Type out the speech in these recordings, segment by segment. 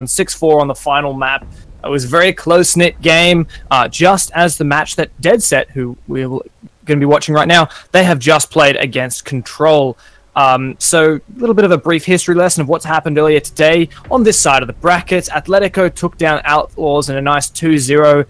6-4 on the final map. It was a very close-knit game, just as the match that DedSet, who we're going to be watching right now, they have just played against Control. So a little bit of a brief history lesson of what's happened earlier today. On this side of the brackets, Athletico took down Outlaws in a nice 2-0.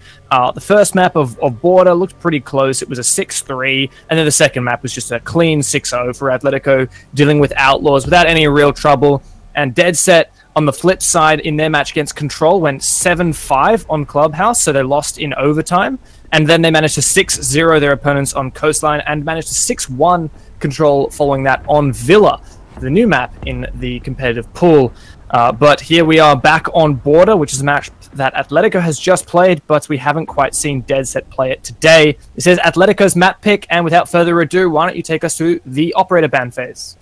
The first map of Border looked pretty close. It was a 6-3, and then the second map was just a clean 6-0 for Athletico, dealing with Outlaws without any real trouble. And DedSet, on the flip side, in their match against Control, went 7-5 on Clubhouse, so they lost in overtime. And then they managed to 6-0 their opponents on Coastline and managed to 6-1 Control following that on Villa, the new map in the competitive pool. But here we are back on Border, which is a match that Athletico has just played, but we haven't quite seen DedSet play it today. This is Atletico's map pick, and without further ado, why don't you take us through the operator ban phase?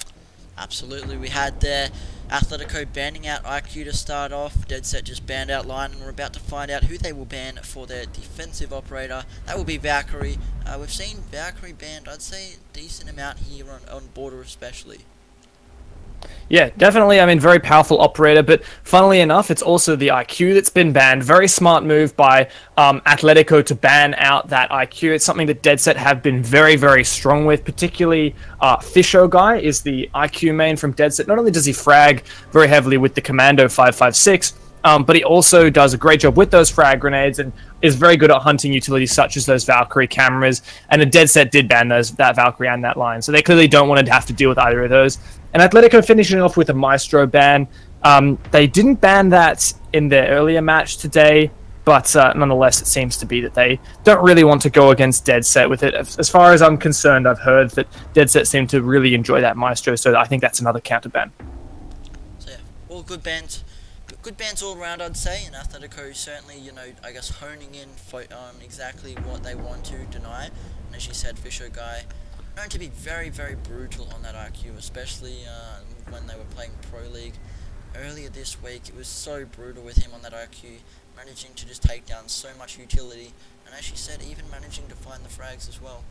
Absolutely, we had there Athletico banning out IQ to start off. DedSet just banned out Line, and we're about to find out who they will ban for their defensive operator. That will be Valkyrie. We've seen Valkyrie banned, I'd say, a decent amount here on Border especially. Yeah, definitely. I mean, very powerful operator, but funnily enough, it's also the IQ that's been banned. Very smart move by Athletico to ban out that IQ. It's something that DedSet have been very, very strong with, particularly Fisho Guy is the IQ main from DedSet. Not only does he frag very heavily with the Commando 5.56, but he also does a great job with those frag grenades and is very good at hunting utilities such as those Valkyrie cameras. And a DedSet did ban that Valkyrie and that Line, so they clearly don't want to have to deal with either of those. And Athletico finishing off with a Maestro ban. They didn't ban that in their earlier match today, but nonetheless, it seems to be that they don't really want to go against DedSet with it. As far as I'm concerned, I've heard that DedSet seem to really enjoy that Maestro, so I think that's another counter ban. So yeah, all good bans. Good bans all around, I'd say, and Athletico certainly, you know, I guess honing in on exactly what they want to deny. And as you said, Fisher Guy known to be very, very brutal on that IQ, especially when they were playing Pro League earlier this week. It was so brutal with him on that IQ, managing to just take down so much utility, and as you said, even managing to find the frags as well.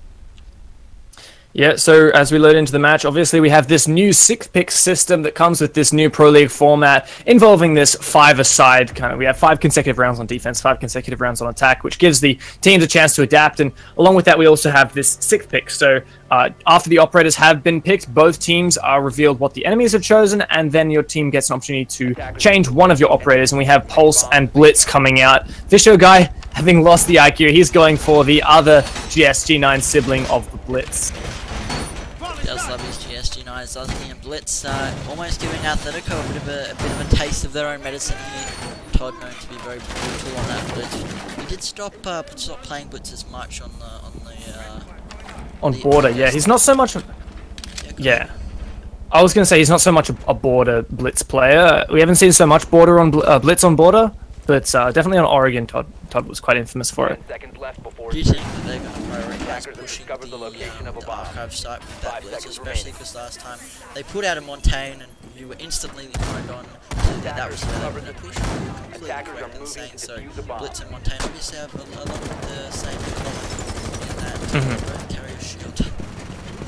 Yeah, so as we load into the match, obviously we have this new 6-pick system that comes with this new Pro League format involving this 5-a-side kind of. We have 5 consecutive rounds on defense, 5 consecutive rounds on attack, which gives the teams a chance to adapt. And along with that, we also have this 6th pick. So after the operators have been picked, both teams are revealed what the enemies have chosen, and then your team gets an opportunity to change one of your operators. And we have Pulse and Blitz coming out. Fisho Guy, having lost the IQ, he's going for the other GSG9 sibling of the Blitz. Does love his GSG9s, doesn't he? And Blitz almost giving Athletico a bit of a taste of their own medicine here. Todd known to be very brutal on that Blitz. He did stop playing Blitz as much on Border. Yeah, he's not so much. Yeah, I was gonna say he's not so much a Border Blitz player. We haven't seen so much Border on Blitz on Border, but definitely on Oregon, Todd was quite infamous for it. Do you think that they're going to prioritize pushing the archive site with that Blitz, especially because last time they put out a Montaigne and you were instantly thrown on that was a push? Completely correct in saying so. Blitz and Montaigne obviously have a lot of the same in that carrier shield.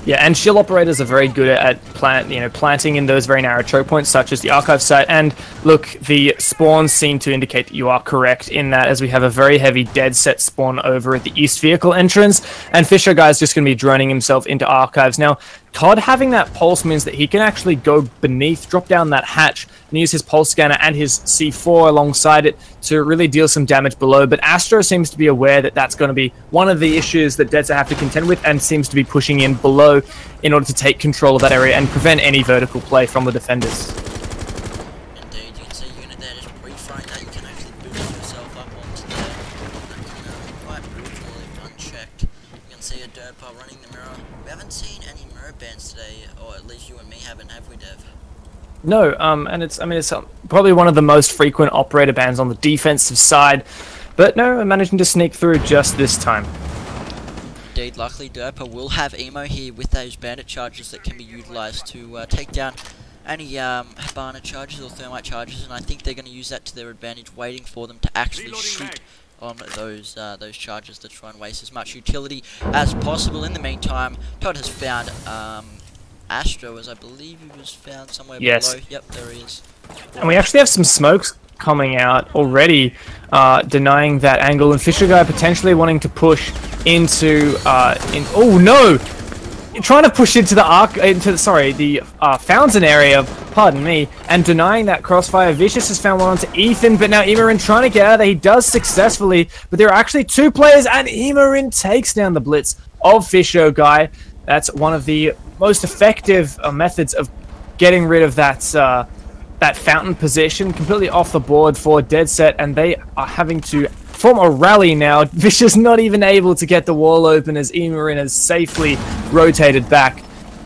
Yeah, and shield operators are very good at planting in those very narrow choke points, such as the archive site. And look, the spawns seem to indicate that you are correct in that, as we have a very heavy DedSet spawn over at the east vehicle entrance, and Fisher Guy is just going to be droning himself into archives. Now, Todd having that pulse means that he can actually go beneath, drop down that hatch, and use his pulse scanner and his C4 alongside it to really deal some damage below. But Astro seems to be aware that that's going to be one of the issues that DedSet have to contend with, and seems to be pushing in below in order to take control of that area and prevent any vertical play from the defenders. Indeed, you can see a unit there just pre-throwing that. You can actually boost yourself up onto there. Quite brutal if unchecked. You can see a dirt pile running the mirror. We haven't seen any mirror bans today, or at least you and me haven't, have we, Dev? No, and it's probably one of the most frequent operator bans on the defensive side, but no, I'm managing to sneak through just this time. Indeed, luckily Derpa will have Emo here with those bandit charges that can be utilised to take down any Habana charges or Thermite charges, and I think they're going to use that to their advantage, waiting for them to actually shoot on those charges to try and waste as much utility as possible. In the meantime, Todd has found Astro, as I believe he was found somewhere below. Yep, there he is. And we actually have some smokes coming out already, denying that angle, and Fisher Guy potentially wanting to push into oh no, trying to push into the fountain area, pardon me, and denying that crossfire. Vicious has found one onto Ethan, but now Imarin trying to get out of there. He does successfully, but there are actually 2 players, and Imarin takes down the blitz of Fisher Guy. That's one of the most effective methods of getting rid of that fountain position, completely off the board for DedSet, and they are having to form a rally now. Vicious not even able to get the wall open as Imarin has safely rotated back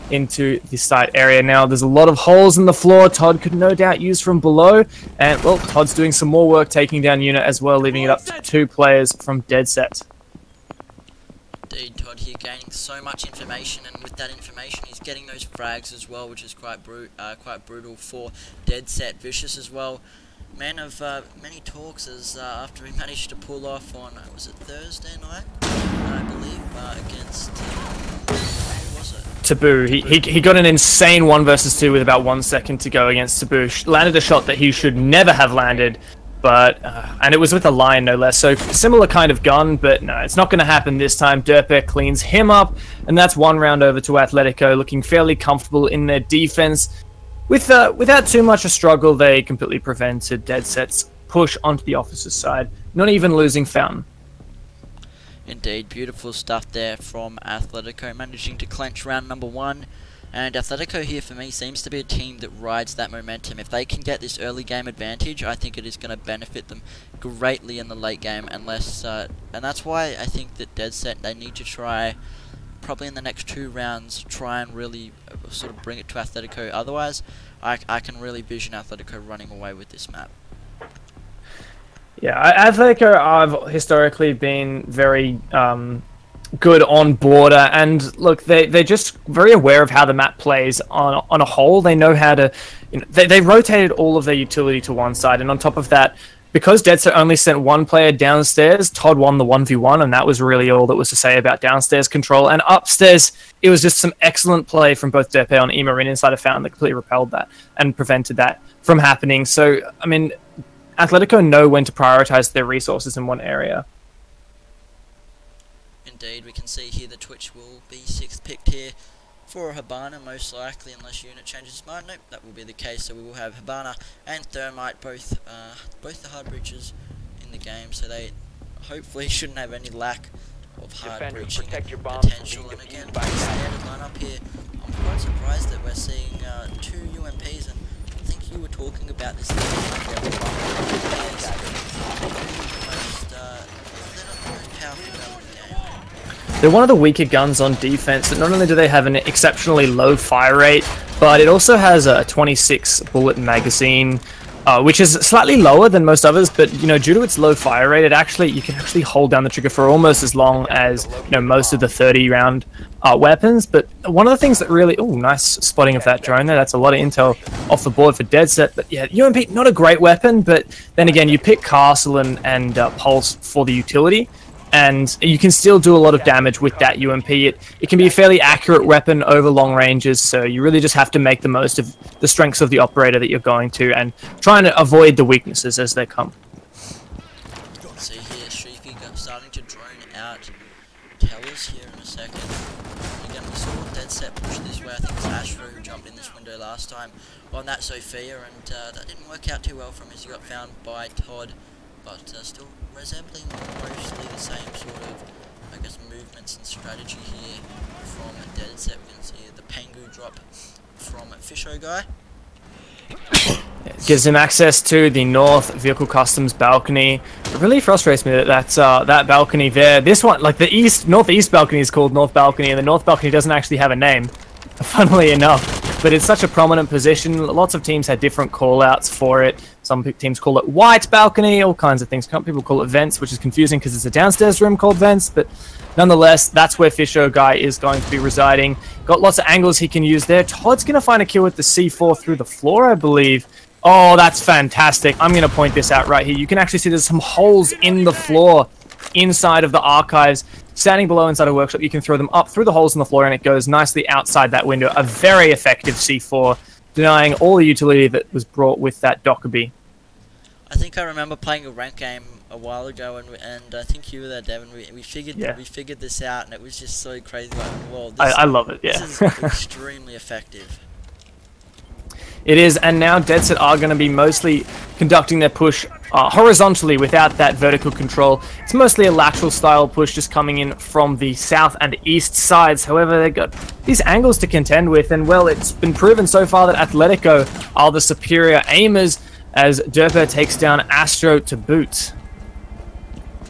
into the site area. Now there's a lot of holes in the floor. Todd could no doubt use from below, and well, Todd's doing some more work taking down unit as well, leaving it up to 2 players from DedSet. Indeed, Todd here gaining so much information, and with that information he's getting those frags as well, which is quite brutal for DedSet. Vicious as well, man of many talks, as after he managed to pull off on, was it Thursday night, I believe, against, who was it? Taboo. He got an insane 1 versus 2 with about 1 second to go against Taboo. Landed a shot that he should never have landed, but and it was with a line no less, so similar kind of gun, but no, it's not going to happen this time. Derpek cleans him up, and that's 1 round over to Athletico, looking fairly comfortable in their defense. Without too much a struggle, they completely prevented DedSet's push onto the officer's side, not even losing Fountain. Indeed, beautiful stuff there from Athletico, managing to clench round number 1. And Athletico here, for me, seems to be a team that rides that momentum. If they can get this early game advantage, I think it is going to benefit them greatly in the late game, unless, and that's why I think that DedSet, they need to try, probably in the next 2 rounds, try and really sort of bring it to Athletico. Otherwise, I can really vision Athletico running away with this map. Yeah, Athletico have historically been very good on border, and look, they're just very aware of how the map plays on a whole. They know how to, they rotated all of their utility to one side, and on top of that, because DedSet only sent 1 player downstairs, Todd won the 1v1, and that was really all that was to say about downstairs control. And upstairs, it was just some excellent play from both Derpe and Imarin inside of Fountain that completely repelled that and prevented that from happening. So, I mean, Athletico know when to prioritize their resources in one area. Indeed, we can see here the Twitch will be 6th picked here for Habana, most likely, unless unit changes its mind. Nope, that will be the case. So we will have Habana and Thermite, both the hard breaches in the game. So they hopefully shouldn't have any lack of hard breaching potential. And again, standard lineup here. I'm quite surprised that we're seeing 2 UMPs, and I think you were talking about this. They're one of the weaker guns on defense, but not only do they have an exceptionally low fire rate, but it also has a 26 bullet magazine, which is slightly lower than most others, but due to its low fire rate, you can actually hold down the trigger for almost as long as most of the 30-round weapons. But one of the things that really, nice spotting of that drone there. That's a lot of intel off the board for DedSet. But yeah, UMP, not a great weapon, but then again, you pick Castle and Pulse for the utility, and you can still do a lot of damage with that UMP. It can be a fairly accurate weapon over long ranges, so you really just have to make the most of the strengths of the operator that you're going to, and trying to avoid the weaknesses as they come. See here, Shrieky starting to drone out towers here in a second. Again, we saw DedSet push this way. I think it's Ashra who jumped in this window last time on that Sophia, and that didn't work out too well for him as he got found by Todd, but still resembling mostly the same sort of, I guess, movements and strategy here from DedSet. We can see the Pengu drop from Fisho Guy. It gives him access to the North Vehicle Customs balcony. It really frustrates me that that balcony there, this one, like the northeast balcony is called North Balcony, and the North Balcony doesn't actually have a name, funnily enough. But it's such a prominent position. Lots of teams had different call-outs for it. Some teams call it White Balcony, all kinds of things. Some people call it Vents, which is confusing because it's a downstairs room called Vents. But nonetheless, that's where Fisho Guy is going to be residing. Got lots of angles he can use there. Todd's going to find a kill with the C4 through the floor, I believe. Oh, that's fantastic. I'm going to point this out right here. You can actually see there's some holes in the floor inside of the archives. Standing below inside a workshop, you can throw them up through the holes in the floor, and it goes nicely outside that window. A very effective C4, denying all the utility that was brought with that Dockerby. I think I remember playing a ranked game a while ago, and I think you were there, Devin. We figured this out, and it was just so crazy. Like, whoa, I love it. Yeah, this is extremely effective. It is, and now DedSet are going to be mostly conducting their push horizontally without that vertical control. It's mostly a lateral style push, just coming in from the south and east sides. However, they've got these angles to contend with, and well, it's been proven so far that Athletico are the superior aimers as Derper takes down Astro to boot.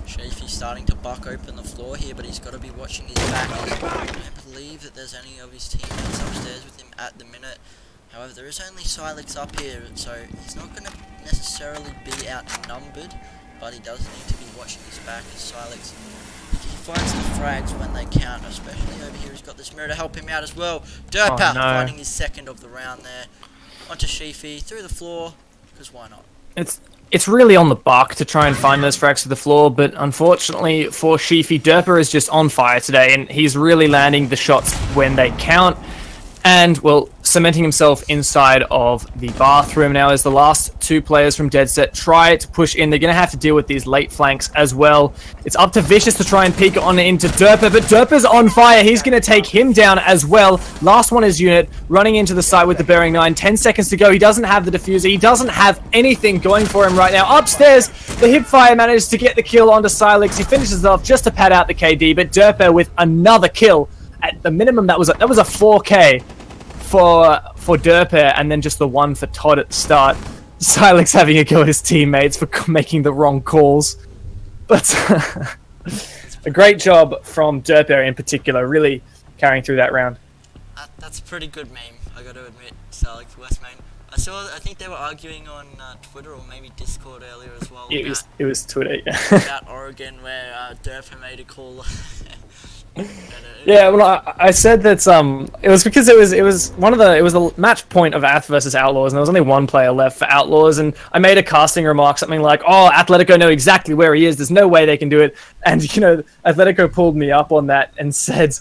Shafie's starting to buck open the floor here, but he's got to be watching his back. I don't believe that there's any of his teammates upstairs with him at the minute. However, there is only Silex up here, so he's not going to necessarily be outnumbered, but he does need to be watching his back as Silex. He finds the frags when they count, especially over here. He's got this mirror to help him out as well. Derper finding his second of the round there. Onto Shafie, through the floor, because why not? It's really on the buck to try and find those frags to the floor, but unfortunately for Shafie, Derper is just on fire today, and he's really landing the shots when they count. And, well, cementing himself inside of the bathroom now as the last two players from DedSet try to push in. They're going to have to deal with these late flanks as well. It's up to Vicious to try and peek on into Derper, but Derper's on fire. He's going to take him down as well. Last one is Unit, running into the site with the bearing 9. 10 seconds to go. He doesn't have the diffuser. He doesn't have anything going for him right now. Upstairs, the hipfire manages to get the kill onto Silex. He finishes off just to pad out the KD, but Derper with another kill. At the minimum, that was a 4K for Derper, and then just the one for Todd at the start. Silex having a go at his teammates for making the wrong calls. But a great job from Derper in particular, really carrying through that round. That's a pretty good meme, I got to admit, Silex West main. I think they were arguing on Twitter or maybe Discord earlier as well. It was Twitter, yeah. About Oregon, where Derper made a call. Yeah, well, I said that it was because it was the match point of Ath versus Outlaws, and there was only one player left for Outlaws, and I made a casting remark, something like, "Oh, Athletico know exactly where he is. There's no way they can do it." And Athletico pulled me up on that and said,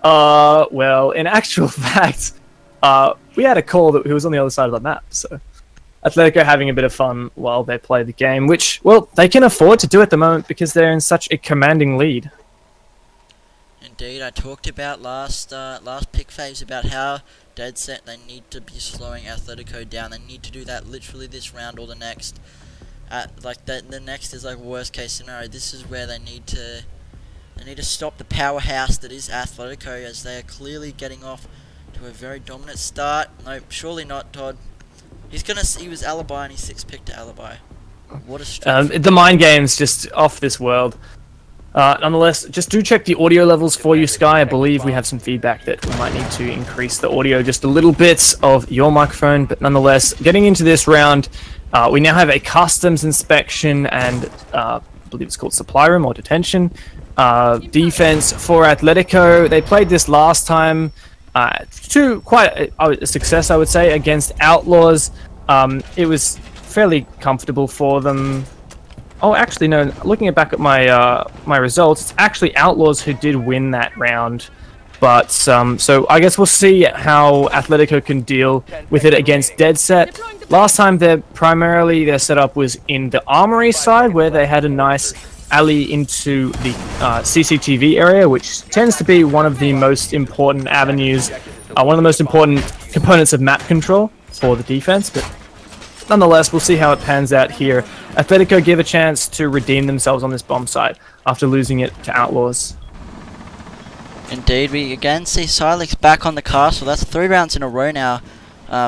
well, in actual fact, we had a call that he was on the other side of the map." So Athletico having a bit of fun while they play the game, which, well, they can afford to do at the moment because they're in such a commanding lead. Indeed, I talked about last pick phase about how DedSet, they need to be slowing Athletico down. They need to do that literally this round or the next. The next is like worst case scenario. This is where they need to stop the powerhouse that is Athletico, as they are clearly getting off to a very dominant start. No, surely not, Todd. He was Alibi and he 6-picked to Alibi. What a stretch. The mind game's just off this world. Nonetheless, just do check the audio levels for you, Sky. I believe we have some feedback that we might need to increase the audio just a little bit of your microphone. But nonetheless, getting into this round, we now have a customs inspection and I believe it's called supply room or detention. Defense for Athletico. They played this last time to quite a success, I would say, against Outlaws. It was fairly comfortable for them. Oh, actually, no. Looking back at my results, it's actually Outlaws who did win that round. But so I guess we'll see how Athletico can deal with it against DedSet. Last time, their setup was in the Armory side, where they had a nice alley into the CCTV area, which tends to be one of the most important avenues, one of the most important components of map control for the defense. But nonetheless, we'll see how it pans out here. Athletico give a chance to redeem themselves on this bomb site after losing it to Outlaws. Indeed, we again see Silex back on the castle. That's 3 rounds in a row now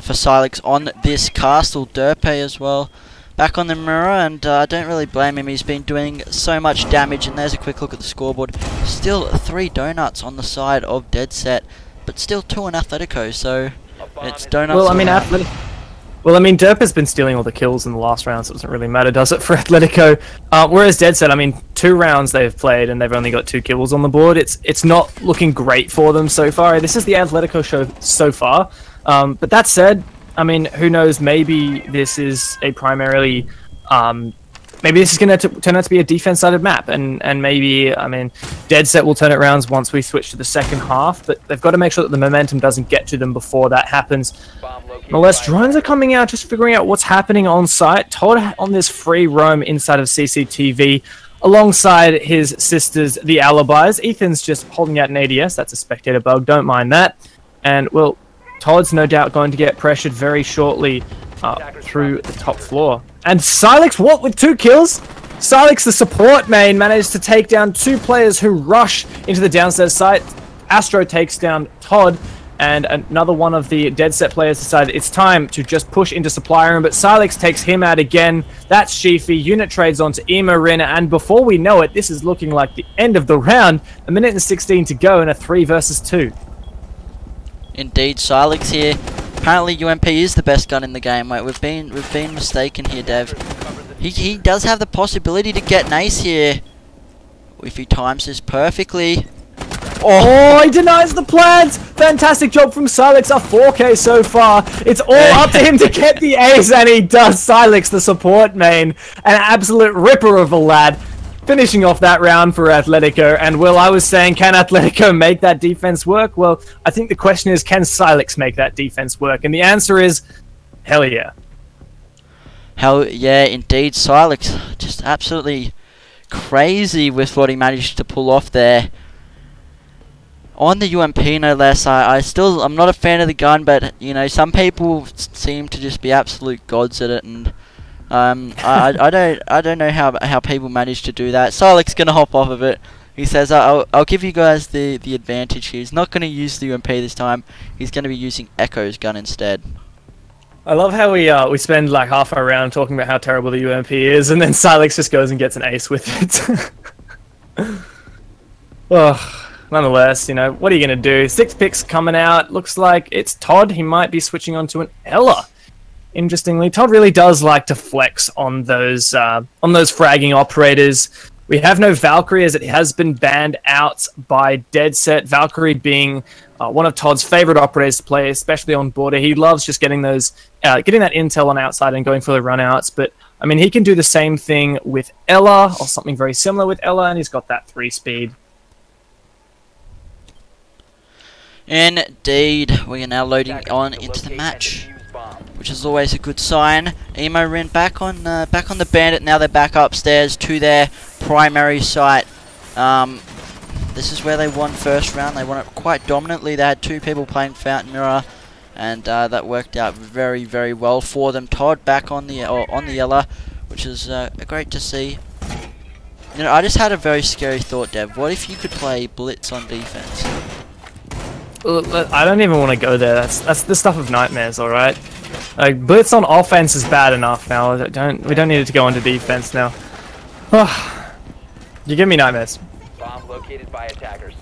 for Silex on this castle. Derpe as well back on the mirror, and I don't really blame him. He's been doing so much damage, and there's a quick look at the scoreboard. Still 3 donuts on the side of DedSet, but still 2 on Athletico, so it's donuts. Well, I mean, Derp has been stealing all the kills in the last round, so it doesn't really matter, does it, for Athletico? Whereas DedSet, I mean, 2 rounds they've played and they've only got 2 kills on the board. It's not looking great for them so far. This is the Athletico show so far. But that said, I mean, who knows? Maybe this is a primarily, maybe this is going to turn out to be a defense-sided map, and maybe, I mean, DedSet will turn it around once we switch to the second half, but they've got to make sure that the momentum doesn't get to them before that happens. Nonetheless, drones are coming out, just figuring out what's happening on site. Todd on this free roam inside of CCTV, alongside his sisters, the Alibis. Ethan's just holding out an ADS. That's a spectator bug. Don't mind that. And, well, Todd's no doubt going to get pressured very shortly through the top floor. And Silex, what, with 2 kills? Silex, the support main, managed to take down 2 players who rush into the downstairs site. Astro takes down Todd, and another one of the DedSet players decided it's time to just push into supply room, but Silex takes him out again. That's Sheafy. Unit trades onto Emarin, and before we know it, this is looking like the end of the round. 1:16 to go in a 3 versus 2. Indeed, Silex here. Apparently UMP is the best gun in the game. Wait, we've been mistaken here, Dev. He does have the possibility to get an ace here if he times this perfectly. Oh, he denies the plans! Fantastic job from Silex, a 4K so far. It's all up to him to get the ace, and he does. Silex, the support main, an absolute ripper of a lad. Finishing off that round for Athletico, and Will, I was saying, can Athletico make that defense work? Well, I think the question is, can Silex make that defense work? And the answer is, hell yeah. Hell yeah, indeed. Silex, just absolutely crazy with what he managed to pull off there. On the UMP, no less, I'm not a fan of the gun, but, you know, some people seem to just be absolute gods at it, and I don't know how people manage to do that. Silex gonna hop off of it. He says, I'll give you guys the advantage here. He's not gonna use the UMP this time. He's gonna be using Echo's gun instead. I love how we spend like half our round talking about how terrible the UMP is, and then Silex just goes and gets an ace with it. Oh. Nonetheless, you know, what are you going to do? 6 picks coming out. Looks like it's Todd. He might be switching on to an Ella. Interestingly, Todd really does like to flex on those fragging operators. We have no Valkyrie, as it has been banned out by DedSet. Valkyrie being one of Todd's favorite operators to play, especially on border. He loves just getting those, getting that intel on outside and going for the runouts. But I mean, he can do the same thing with Ella, or something very similar with Ella, and he's got that 3 speed. Indeed, we are now loading on into the match, which is always a good sign. Emo ran back on the bandit. Now they're back upstairs to their primary site. This is where they won first round. They won it quite dominantly. They had 2 people playing Fountain Mirror, and that worked out very, very well for them. Todd back on the Ella, which is great to see. You know, I just had a very scary thought, Dev. What if you could play Blitz on defense? I don't even want to go there. That's the stuff of nightmares, all right. Like, Blitz on offense is bad enough now. We don't need it to go into defense now. You give me nightmares. Bomb located by attackers.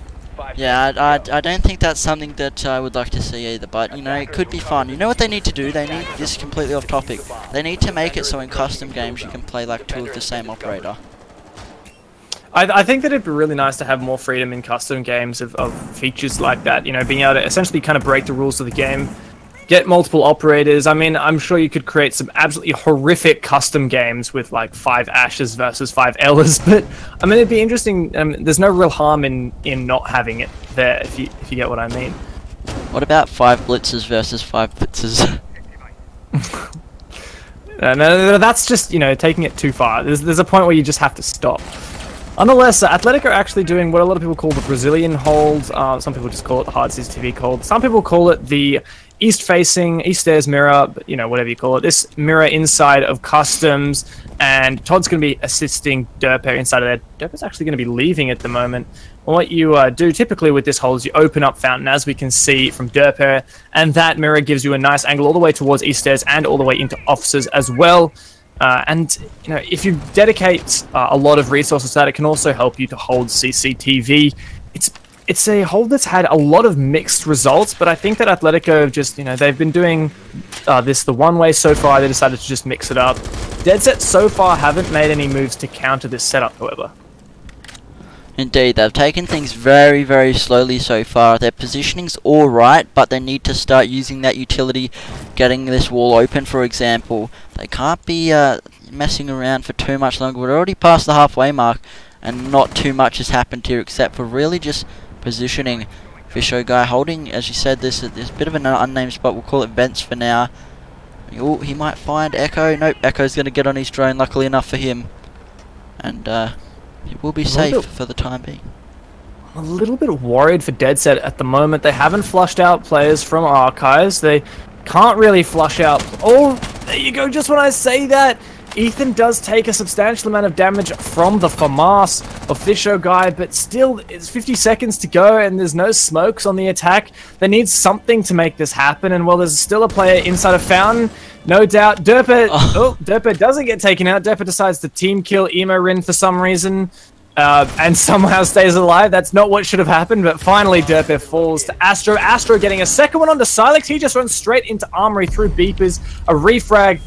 Yeah, I don't think that's something that I would like to see either, but, you know, it could be fun. You know what they need to do? They need, this is completely off topic, they need to make it so in custom games you can play like 2 of the same operator. I think that it'd be really nice to have more freedom in custom games of features like that. You know, being able to essentially kind of break the rules of the game, get multiple operators. I mean, I'm sure you could create some absolutely horrific custom games with like 5 Ashes versus 5 Ellas, but I mean, it'd be interesting. There's no real harm in not having it there, if you get what I mean. What about 5 Blitzers versus 5 Blitzers? No, that's just, you know, taking it too far. There's a point where you just have to stop. Nonetheless, Athletico are actually doing what a lot of people call the Brazilian hold. Some people just call it the hard CCTV hold. Some people call it the east stairs mirror, but, you know, whatever you call it. This mirror inside of customs, and Todd's going to be assisting Derper inside of there. Derper's actually going to be leaving at the moment. Well, what you do typically with this hold is you open up Fountain, as we can see from Derper, and that mirror gives you a nice angle all the way towards east stairs and all the way into offices as well. And, you know, if you dedicate a lot of resources to that, it can also help you to hold CCTV. It's a hold that's had a lot of mixed results, but I think that Athletico have just, you know, they've been doing this the one way so far. They decided to just mix it up. DedSet so far haven't made any moves to counter this setup, however. Indeed, they've taken things very, very slowly so far. Their positioning's alright, but they need to start using that utility, getting this wall open, for example. They can't be messing around for too much longer. We're already past the halfway mark, and not too much has happened here except for really just positioning. Fisho guy holding, as you said, this is a bit of an unnamed spot. We'll call it vents for now. Oh, he might find Echo. Nope, Echo's going to get on his drone, luckily enough for him. And he will be safe for the time being. I'm a little bit worried for DedSet at the moment. They haven't flushed out players from Archives. They can't really flush out... Oh, there you go, just when I say that. Ethan does take a substantial amount of damage from the FAMAS of Fisho guy, but still, it's 50 seconds to go and there's no smokes on the attack. They need something to make this happen, and while there's still a player inside of Fountain, no doubt, Derpa... Oh, Derpa doesn't get taken out. Derpa decides to team kill Emo-Rin for some reason. And somehow stays alive. That's not what should have happened, but finally Derpa falls to Astro. Astro getting a second one onto Silex. He just runs straight into Armory through beepers. A refrag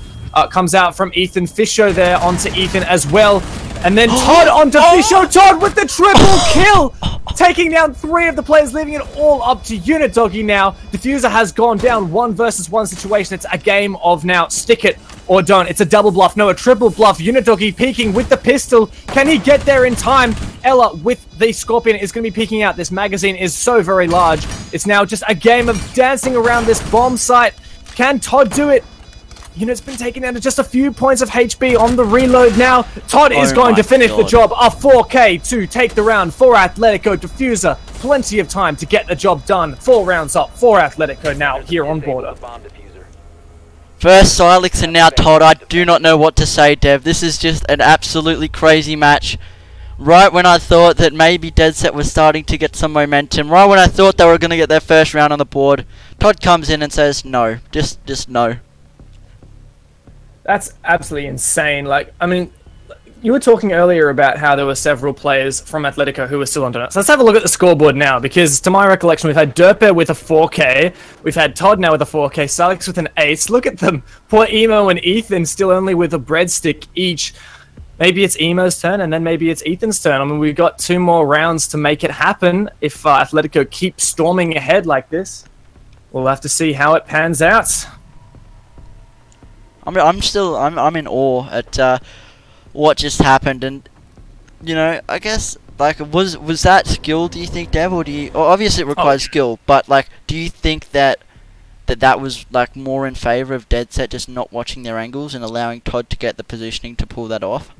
comes out from Ethan. Fisho there onto Ethan as well. And then Todd onto Fisho. Todd with the triple kill! Taking down 3 of the players, leaving it all up to Unit Doggy now. Diffuser has gone down 1 versus 1 situation. It's a game of now stick it or don't. It's a double bluff. No, a triple bluff. Unit Doggy peeking with the pistol. Can he get there in time? Ella with the Scorpion is going to be peeking out. This magazine is so very large. It's now just a game of dancing around this bomb site. Can Todd do it? Unit's been taken down to just a few points of HP on the reload now. Todd is going to finish the job. A 4K to take the round for Athletico. Diffuser, plenty of time to get the job done. 4 rounds up for Athletico now here on border. First Silex and now Todd. I do not know what to say, Dev. This is just an absolutely crazy match. Right when I thought that maybe DedSet was starting to get some momentum, right when I thought they were going to get their first round on the board, Todd comes in and says no. Just no. That's absolutely insane. Like, I mean, you were talking earlier about how there were several players from Athletico who were still on donuts. So let's have a look at the scoreboard now, because to my recollection, we've had Derpa with a 4K, we've had Todd now with a 4K, Silex with an ace. Look at them. Poor Emo and Ethan still only with a breadstick each. Maybe it's Emo's turn, and then maybe it's Ethan's turn. I mean, we've got 2 more rounds to make it happen if Athletico keeps storming ahead like this. We'll have to see how it pans out. I'm in awe at what just happened, and you know, I guess like was that skill? Do you think, Dev, or do you? Well, obviously it requires skill, but like, do you think that was like more in favor of DedSet just not watching their angles and allowing Todd to get the positioning to pull that off?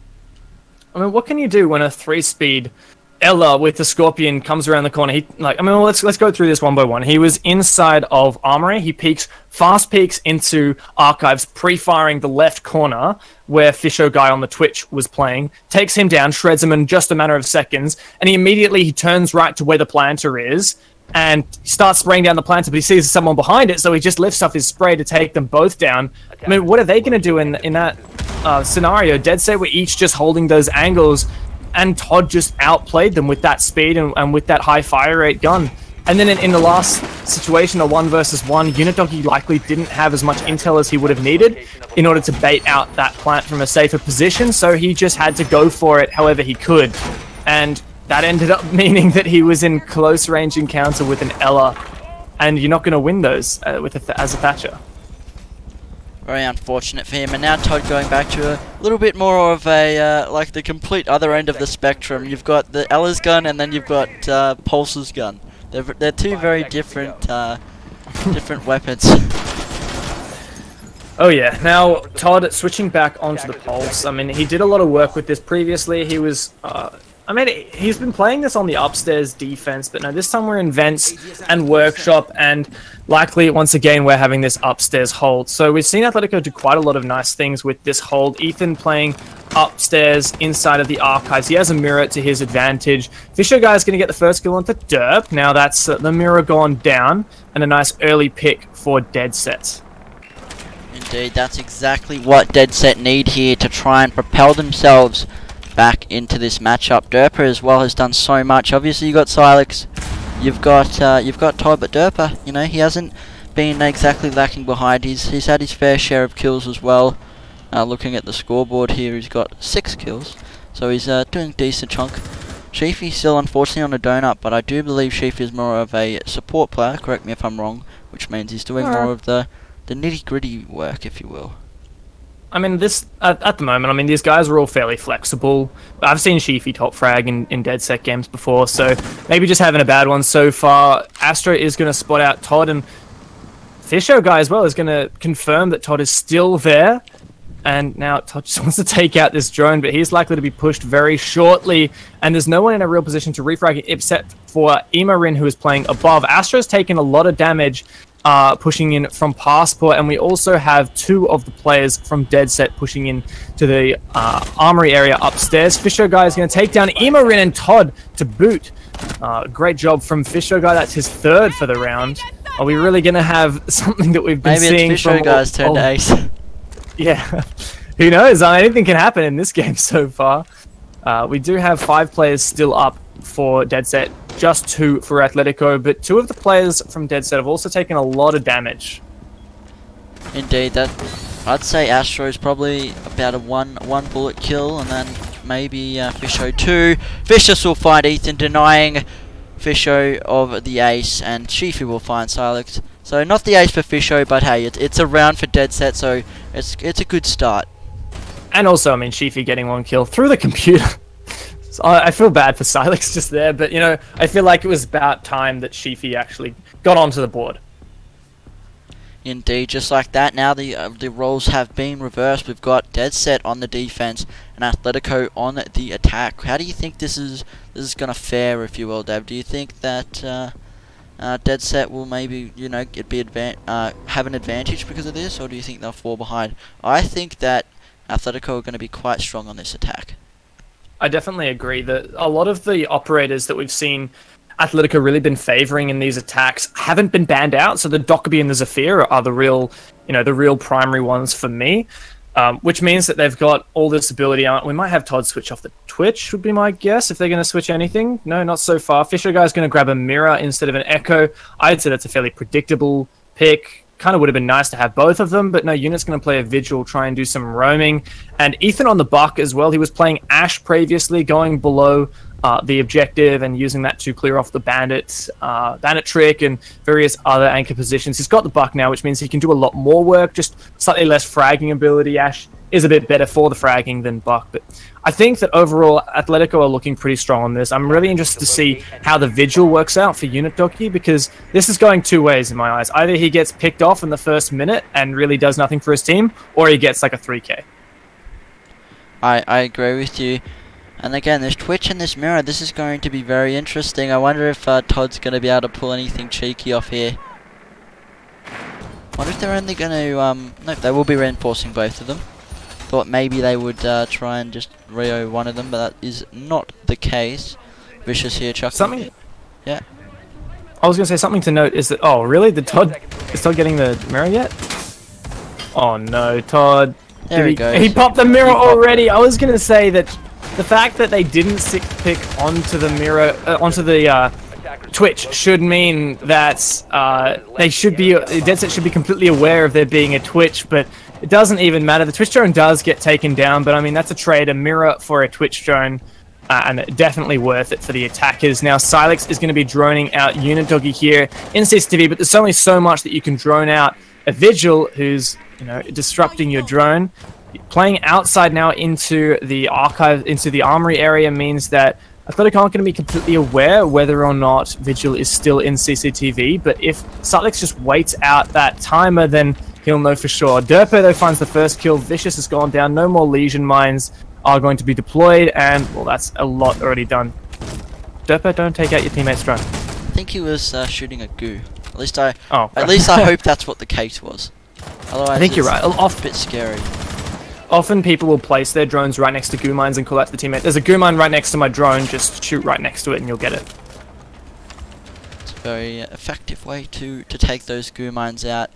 I mean, what can you do when a 3-speed Ella with the Scorpion comes around the corner? Let's go through this one by one. He was inside of Armory. He fast peeks into Archives, pre-firing the left corner where Fisho guy on the Twitch was playing, takes him down, shreds him in just a matter of seconds, and he turns right to where the planter is and starts spraying down the planter, but he sees someone behind it, so he just lifts off his spray to take them both down. I mean, what are they going to do in that scenario? DedSet were each just holding those angles, and Todd just outplayed them with that speed and with that high fire rate gun. And then in the last situation, a 1 versus 1, Unit Doggy likely didn't have as much intel as he would have needed in order to bait out that plant from a safer position, so he just had to go for it however he could. And that ended up meaning that he was in close range encounter with an Ella, and you're not going to win those as a Thatcher. Very unfortunate for him, and now Todd going back to a little bit more of a, like the complete other end of the spectrum. You've got the Ella's gun, and then you've got Pulse's gun. They're 2 very different, different weapons. Oh yeah, now Todd switching back onto the Pulse. I mean, he did a lot of work with this previously. He was, he's been playing this on the upstairs defense, but no, this time we're in vents and workshop, and likely once again we're having this upstairs hold. So we've seen Athletico do quite a lot of nice things with this hold. Ethan playing upstairs inside of the Archives. He has a mirror to his advantage. Fisho guy is going to get the first kill onto Derp. Now that's the mirror gone down, and a nice early pick for DedSet. Indeed, that's exactly what DedSet need here to try and propel themselves back into this matchup. Derpa as well has done so much. Obviously you got Silex, you've got Todd, but Derpa, you know, he hasn't been exactly lacking behind. He's had his fair share of kills as well. Looking at the scoreboard here, he's got 6 kills, so he's doing a decent chunk. Sheafy's still unfortunately on a donut, but I do believe Sheafy is more of a support player, correct me if I'm wrong, which means he's doing more of the nitty gritty work, if you will. I mean, this at the moment, I mean, these guys are all fairly flexible. I've seen Sheafy top frag in DedSet games before, so maybe just having a bad one so far. Astro is going to spot out Todd, and Fisho guy as well is going to confirm that Todd is still there. And now Todd just wants to take out this drone, but he's likely to be pushed very shortly, and there's no one in a real position to refrag it except for Emarin, who is playing above. Astro's taken a lot of damage pushing in from Passport, and we also have 2 of the players from DedSet pushing in to the armory area upstairs. Fisho guy is going to take down Emarin and Todd to boot. Great job from Fisho guy. That's his 3rd for the round. Are we really going to have something that we've been seeing Maybe it's Fisho guy's turn to ace. Yeah, who knows? Anything can happen in this game so far. We do have 5 players still up for DedSet, just 2 for Athletico, but 2 of the players from DedSet have also taken a lot of damage. Indeed, that I'd say Astro's probably about a one bullet kill, and then maybe Fisho 2. Vicious will find Ethan, denying Fisho of the ace, and Sheafy will find Silex. So not the ace for Fisho, but hey, it's a round for DedSet, so it's a good start. And also, I mean, Sheafy getting 1 kill through the computer. So I feel bad for Silex just there, but you know, I feel like it was about time that Sheafy actually got onto the board. Indeed, just like that, now the roles have been reversed. We've got DedSet on the defense and Athletico on the attack. How do you think this is going to fare, if you will, Deb? Do you think that DedSet will maybe, you know, have an advantage because of this, or do you think they'll fall behind? I think that Athletico are going to be quite strong on this attack. I definitely agree that a lot of the operators that we've seen Athletico really been favouring in these attacks haven't been banned out, so the Dockerby and the Zafir are the real, you know, the real primary ones for me, which means that they've got all this ability. We might have Todd switch off the Twitch, would be my guess, if they're going to switch anything. No, not so far. Fisher guy's going to grab a mirror instead of an Echo. I'd say that's a fairly predictable pick. Kind of would have been nice to have both of them, but no, Unit's going to play a Vigil, try and do some roaming. And Ethan on the Buck as well. He was playing Ash previously, going below the objective and using that to clear off the bandit trick and various other anchor positions. He's got the Buck now, which means he can do a lot more work, just slightly less fragging ability. Ash is a bit better for the fragging than Buck, but I think that overall Athletico are looking pretty strong on this. I'm really interested to see how the Vigil works out for Unit Doki, because this is going 2 ways in my eyes. Either he gets picked off in the first minute and really does nothing for his team, or he gets like a 3k. I agree with you. And again, this Twitch and this mirror, this is going to be very interesting. I wonder if Todd's going to be able to pull anything cheeky off here. Wonder if they're only going to... no, they will be reinforcing both of them. Thought maybe they would try and just Rio one of them, but that is not the case. Vicious here, chucking. Something... Yeah. I was going to say something to note is that... Oh, really? Is Todd getting the mirror yet? Oh no, Todd... There he goes. He popped the mirror already! I was going to say that the fact that they didn't 6th pick onto the mirror, onto the Twitch should mean that they should be, DedSet should be completely aware of there being a Twitch, but it doesn't even matter. The Twitch drone does get taken down, but I mean, that's a trade, a mirror for a Twitch drone, and definitely worth it for the attackers. Now, Silex is going to be droning out Unit Doggy here in CCTV, but there's only so much that you can drone out. A Vigil who's, you know, disrupting your drone. Playing outside now into the archive, into the armory area, means that Athletico aren't going to be completely aware whether or not Vigil is still in CCTV, but if Silex just waits out that timer, then he'll know for sure. Derpo, though, finds the first kill. Vicious has gone down. No more Legion mines are going to be deployed, and, well, that's a lot already done. Derpo, don't take out your teammate's drone. I think he was shooting a goo. At least I hope that's what the case was. Otherwise, I think you're right. A bit scary. Often people will place their drones right next to goo mines and call out to the teammate, there's a goo mine right next to my drone, just shoot right next to it and you'll get it. It's a very effective way to take those goo mines out.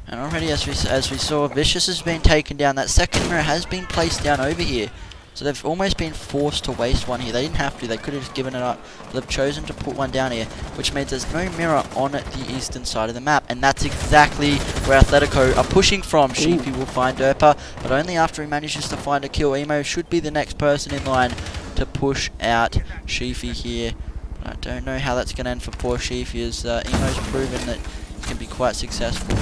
And already, as we saw, Vicious has been taken down. That second mirror has been placed down over here. So they've almost been forced to waste one here. They didn't have to. They could have just given it up. But they've chosen to put one down here, which means there's no mirror on the eastern side of the map. And that's exactly where Athletico are pushing from. Sheafy will find Derpa, but only after he manages to find a kill. Emo should be the next person in line to push out Sheafy here. But I don't know how that's going to end for poor Sheafy, as Emo's proven that he can be quite successful.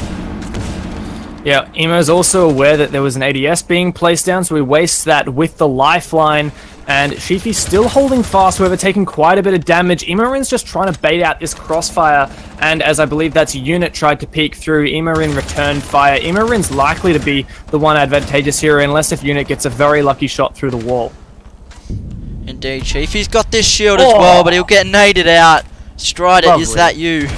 Yeah, Emo's also aware that there was an ADS being placed down, so he wastes that with the lifeline. And Shifi's still holding fast, however, taking quite a bit of damage. Emorin's just trying to bait out this crossfire, and as I believe that's Unit tried to peek through, Emorin returned fire. Emorin's likely to be the one advantageous here, unless if Unit gets a very lucky shot through the wall. Indeed, Chief. He's got this shield as well, but he'll get naded out. Strider, Lovely. is that you?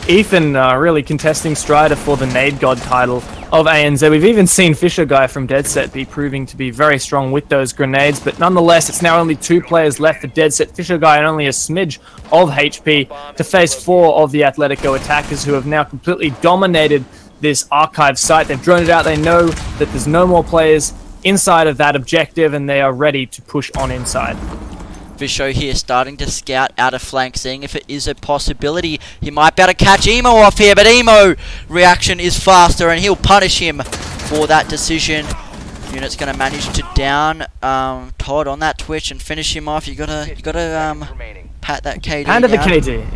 Ethan really contesting Strider for the Nade God title of ANZ. We've even seen Fisher Guy from DedSet be proving to be very strong with those grenades, but nonetheless, it's now only 2 players left for DedSet. Fisher Guy and only a smidge of HP to face 4 of the Athletico attackers, who have now completely dominated this archive site. They've droned it out. They know that there's no more players inside of that objective, and they are ready to push on inside. Visho here starting to scout out a flank, seeing if it is a possibility. He might be able to catch Emo off here, but Emo reaction is faster and he'll punish him for that decision. Unit's going to manage to down Todd on that twitch and finish him off. You gotta pat that KD Hand of the down. KD.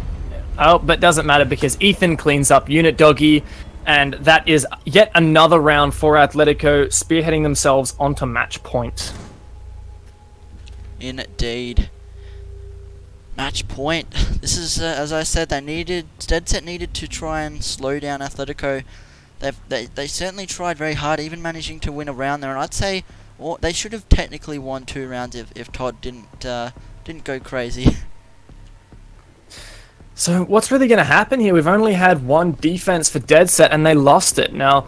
Oh, but doesn't matter because Ethan cleans up Unit Doggy, and that is yet another round for Athletico, spearheading themselves onto match point. Indeed. Match point. This is, as I said, DedSet needed to try and slow down Athletico. They certainly tried very hard, even managing to win a round there. And I'd say they should have technically won 2 rounds if Todd didn't go crazy. So what's really going to happen here? We've only had 1 defense for DedSet, and they lost it. Now,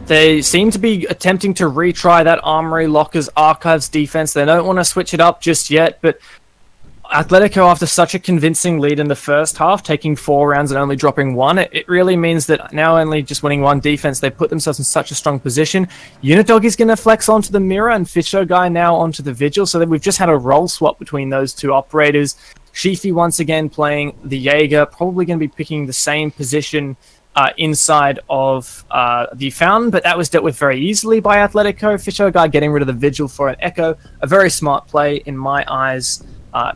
they seem to be attempting to retry that Armory Lockers Archives defense. They don't want to switch it up just yet, but Athletico, after such a convincing lead in the first half, taking 4 rounds and only dropping 1, it really means that now only just winning 1 defense, they put themselves in such a strong position. Unitdog is going to flex onto the Mirror, and Fisher Guy now onto the Vigil, so that we've just had a role swap between those 2 operators. Shifi once again playing the Jaeger, probably going to be picking the same position inside of the Fountain, but that was dealt with very easily by Athletico. Fisher Guy getting rid of the Vigil for an Echo. A very smart play in my eyes.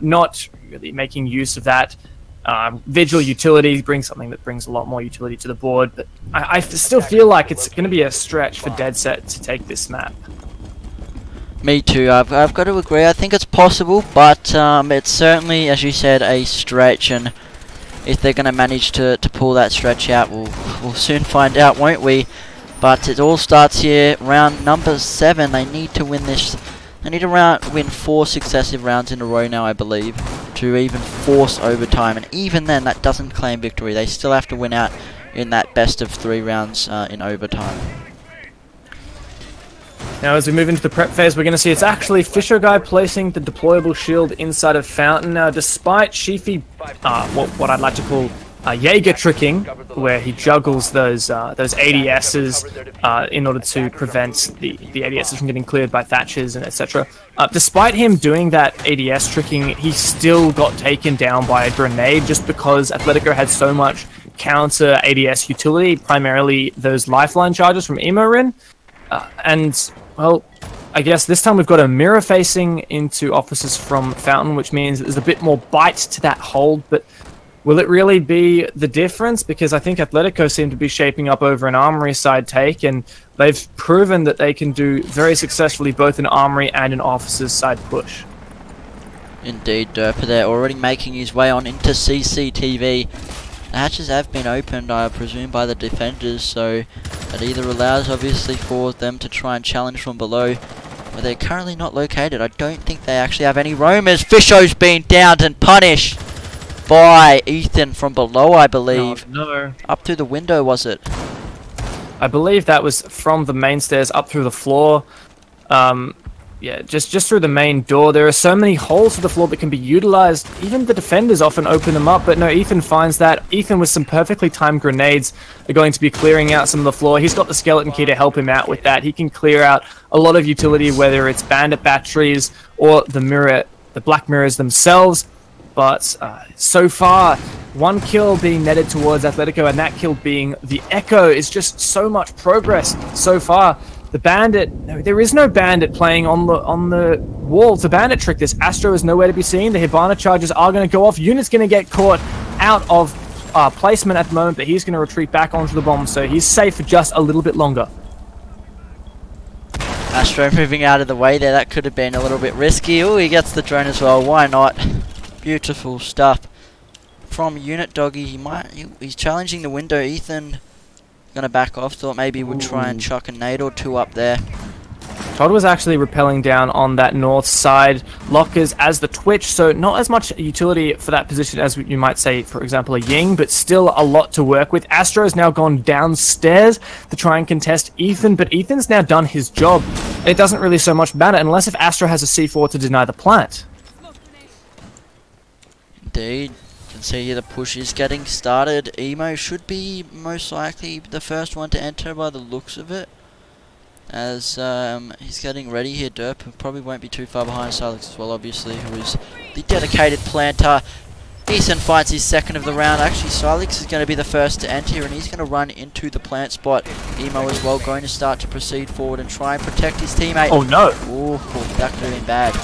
Not really making use of that. Vigil utility brings something that brings a lot more utility to the board, but I still feel like it's going to be a stretch for DedSet to take this map. Me too. I've got to agree. I think it's possible, but it's certainly, as you said, a stretch, and if they're going to manage to pull that stretch out, we'll soon find out, won't we? But it all starts here, round number 7. They need to win this. They need to win 4 successive rounds in a row now, I believe, to even force overtime. And even then, that doesn't claim victory. They still have to win out in that best of 3 rounds in overtime. Now, as we move into the prep phase, we're going to see it's actually Fisher Guy placing the deployable shield inside of Fountain. Now, despite Shifi, what I'd like to call Jaeger tricking, where he juggles those ADSs in order to prevent the ADSs from getting cleared by Thatchers and etc. Despite him doing that ADS tricking, he still got taken down by a grenade just because Athletico had so much counter ADS utility, primarily those lifeline charges from Emorin. And, well, I guess this time we've got a mirror facing into officers from Fountain, which means there's a bit more bite to that hold, but will it really be the difference? Because I think Athletico seem to be shaping up over an Armory side take, and they've proven that they can do very successfully both an Armory and an officers side push. Indeed, Derper there already making his way on into CCTV. The hatches have been opened, I presume, by the defenders, so it either allows, obviously, for them to try and challenge from below, but they're currently not located. I don't think they actually have any roamers. Fisho's been downed and punished by Ethan from below, I believe. No. Up through the window, was it? I believe that was from the main stairs up through the floor. Yeah, just through the main door. There are so many holes to the floor that can be utilized. Even the defenders often open them up, but no, Ethan finds that. Ethan, with some perfectly timed grenades, are going to be clearing out some of the floor. He's got the skeleton key to help him out with that. He can clear out a lot of utility, whether it's bandit batteries or the black mirrors themselves. But so far, 1 kill being netted towards Athletico, and that kill being the Echo, is just so much progress so far. The bandit, there is no bandit playing on the wall to bandit trick this. Astro is nowhere to be seen. The Hibana charges are going to go off. Unit's going to get caught out of placement at the moment, but he's going to retreat back onto the bomb, so he's safe for just a little bit longer. Astro moving out of the way there. That could have been a little bit risky. Oh, he gets the drone as well. Why not? Beautiful stuff from Unit Doggy. He's challenging the window. Ethan gonna back off. Thought maybe he would try and chuck a nade or two up there. Todd was actually rappelling down on that north side. Lockers as the Twitch, so not as much utility for that position as you might say, for example, a Ying, but still a lot to work with. Astro's now gone downstairs to try and contest Ethan, but Ethan's now done his job. It doesn't really so much matter unless if Astro has a C4 to deny the plant. Indeed. You can see here the push is getting started. Emo should be most likely the first one to enter by the looks of it. As he's getting ready here. Derp probably won't be too far behind Silex as well, obviously, who is the dedicated planter. Ethan finds his second of the round. Actually, Silex is going to be the first to enter, and he's going to run into the plant spot. Emo as well going to start to proceed forward and try and protect his teammate. Oh no! Ooh, that could have been bad.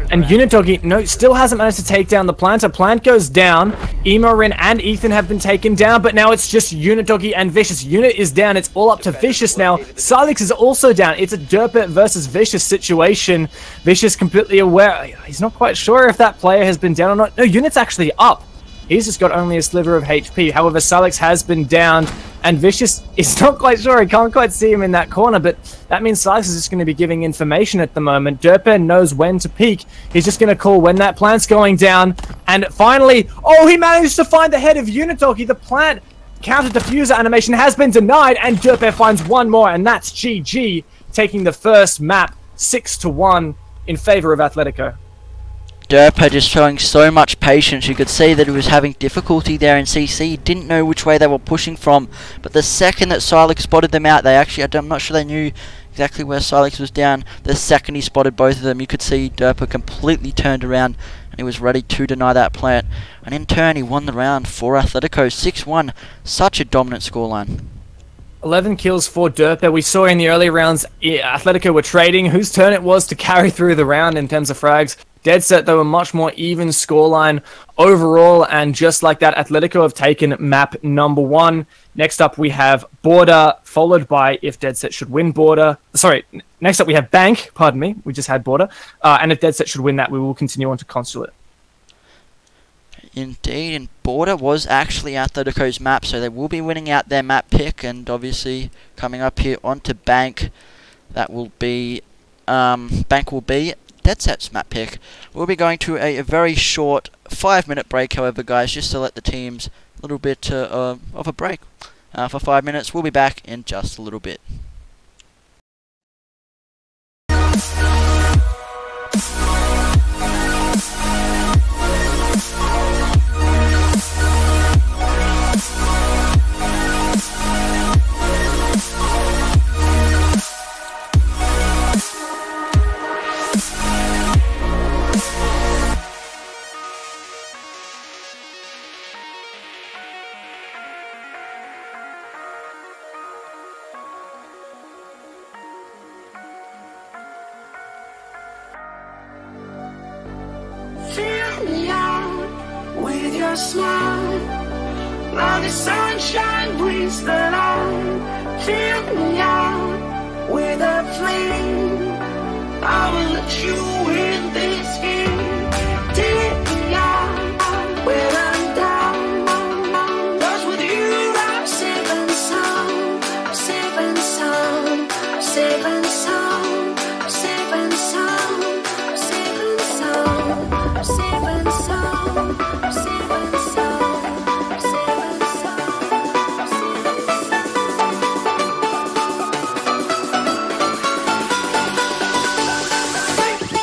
And Unit Doggy, no, still hasn't managed to take down the planter. Plant goes down. Emorin and Ethan have been taken down, but now it's just Unit Doggy and Vicious. Unit is down. It's all up to Vicious now. Silex is also down. It's a Derpet versus Vicious situation. Vicious completely aware. He's not quite sure if that player has been down or not. No, Unit's actually up. He's just got only a sliver of HP. However, Silex has been down, and Vicious is not quite sure. He can't quite see him in that corner, but that means Silex is just going to be giving information at the moment. Derpen knows when to peek. He's just going to call when that plant's going down. And finally, oh, he managed to find the head of Unitogi. The plant counter diffuser animation has been denied, and Derpen finds one more, and that's GG, taking the first map 6-1 in favor of Athletico. Derpa just showing so much patience. You could see that he was having difficulty there in CC. He didn't know which way they were pushing from. But the second that Silex spotted them out, I'm not sure they knew exactly where Silex was down. The second he spotted both of them, you could see Derpa completely turned around and he was ready to deny that plant. And in turn, he won the round for Athletico 6-1. Such a dominant scoreline. 11 kills for Derpa. We saw in the early rounds, Athletico were trading whose turn it was to carry through the round in terms of frags. DedSet, though, a much more even scoreline overall, and just like that, Athletico have taken map number 1. Next up, we have Border, followed by if DedSet should win Border. Sorry, next up we have Bank, pardon me, we just had Border. And if DedSet should win that, we will continue on to Consulate. Indeed, and Border was actually Athletico's map, so they will be winning out their map pick, and obviously coming up here onto Bank, that will be, Bank will be DedSet's map pick. We'll be going to a very short 5-minute break, however, guys, just to let the teams a little bit of a break for 5 minutes. We'll be back in just a little bit. Fill me out with your smile. Now the sunshine brings the light. Fill me out with a flame. I will let you in this game. Take me out when I'm down. 'Cause with you I'm safe and sound. I'm safe and sound. I'm safe and sound. I'm safe and sound. I'm safe and sound. I'm safe and sound. I'm safe and sound. I'm safe and sound. I'm safe and sound.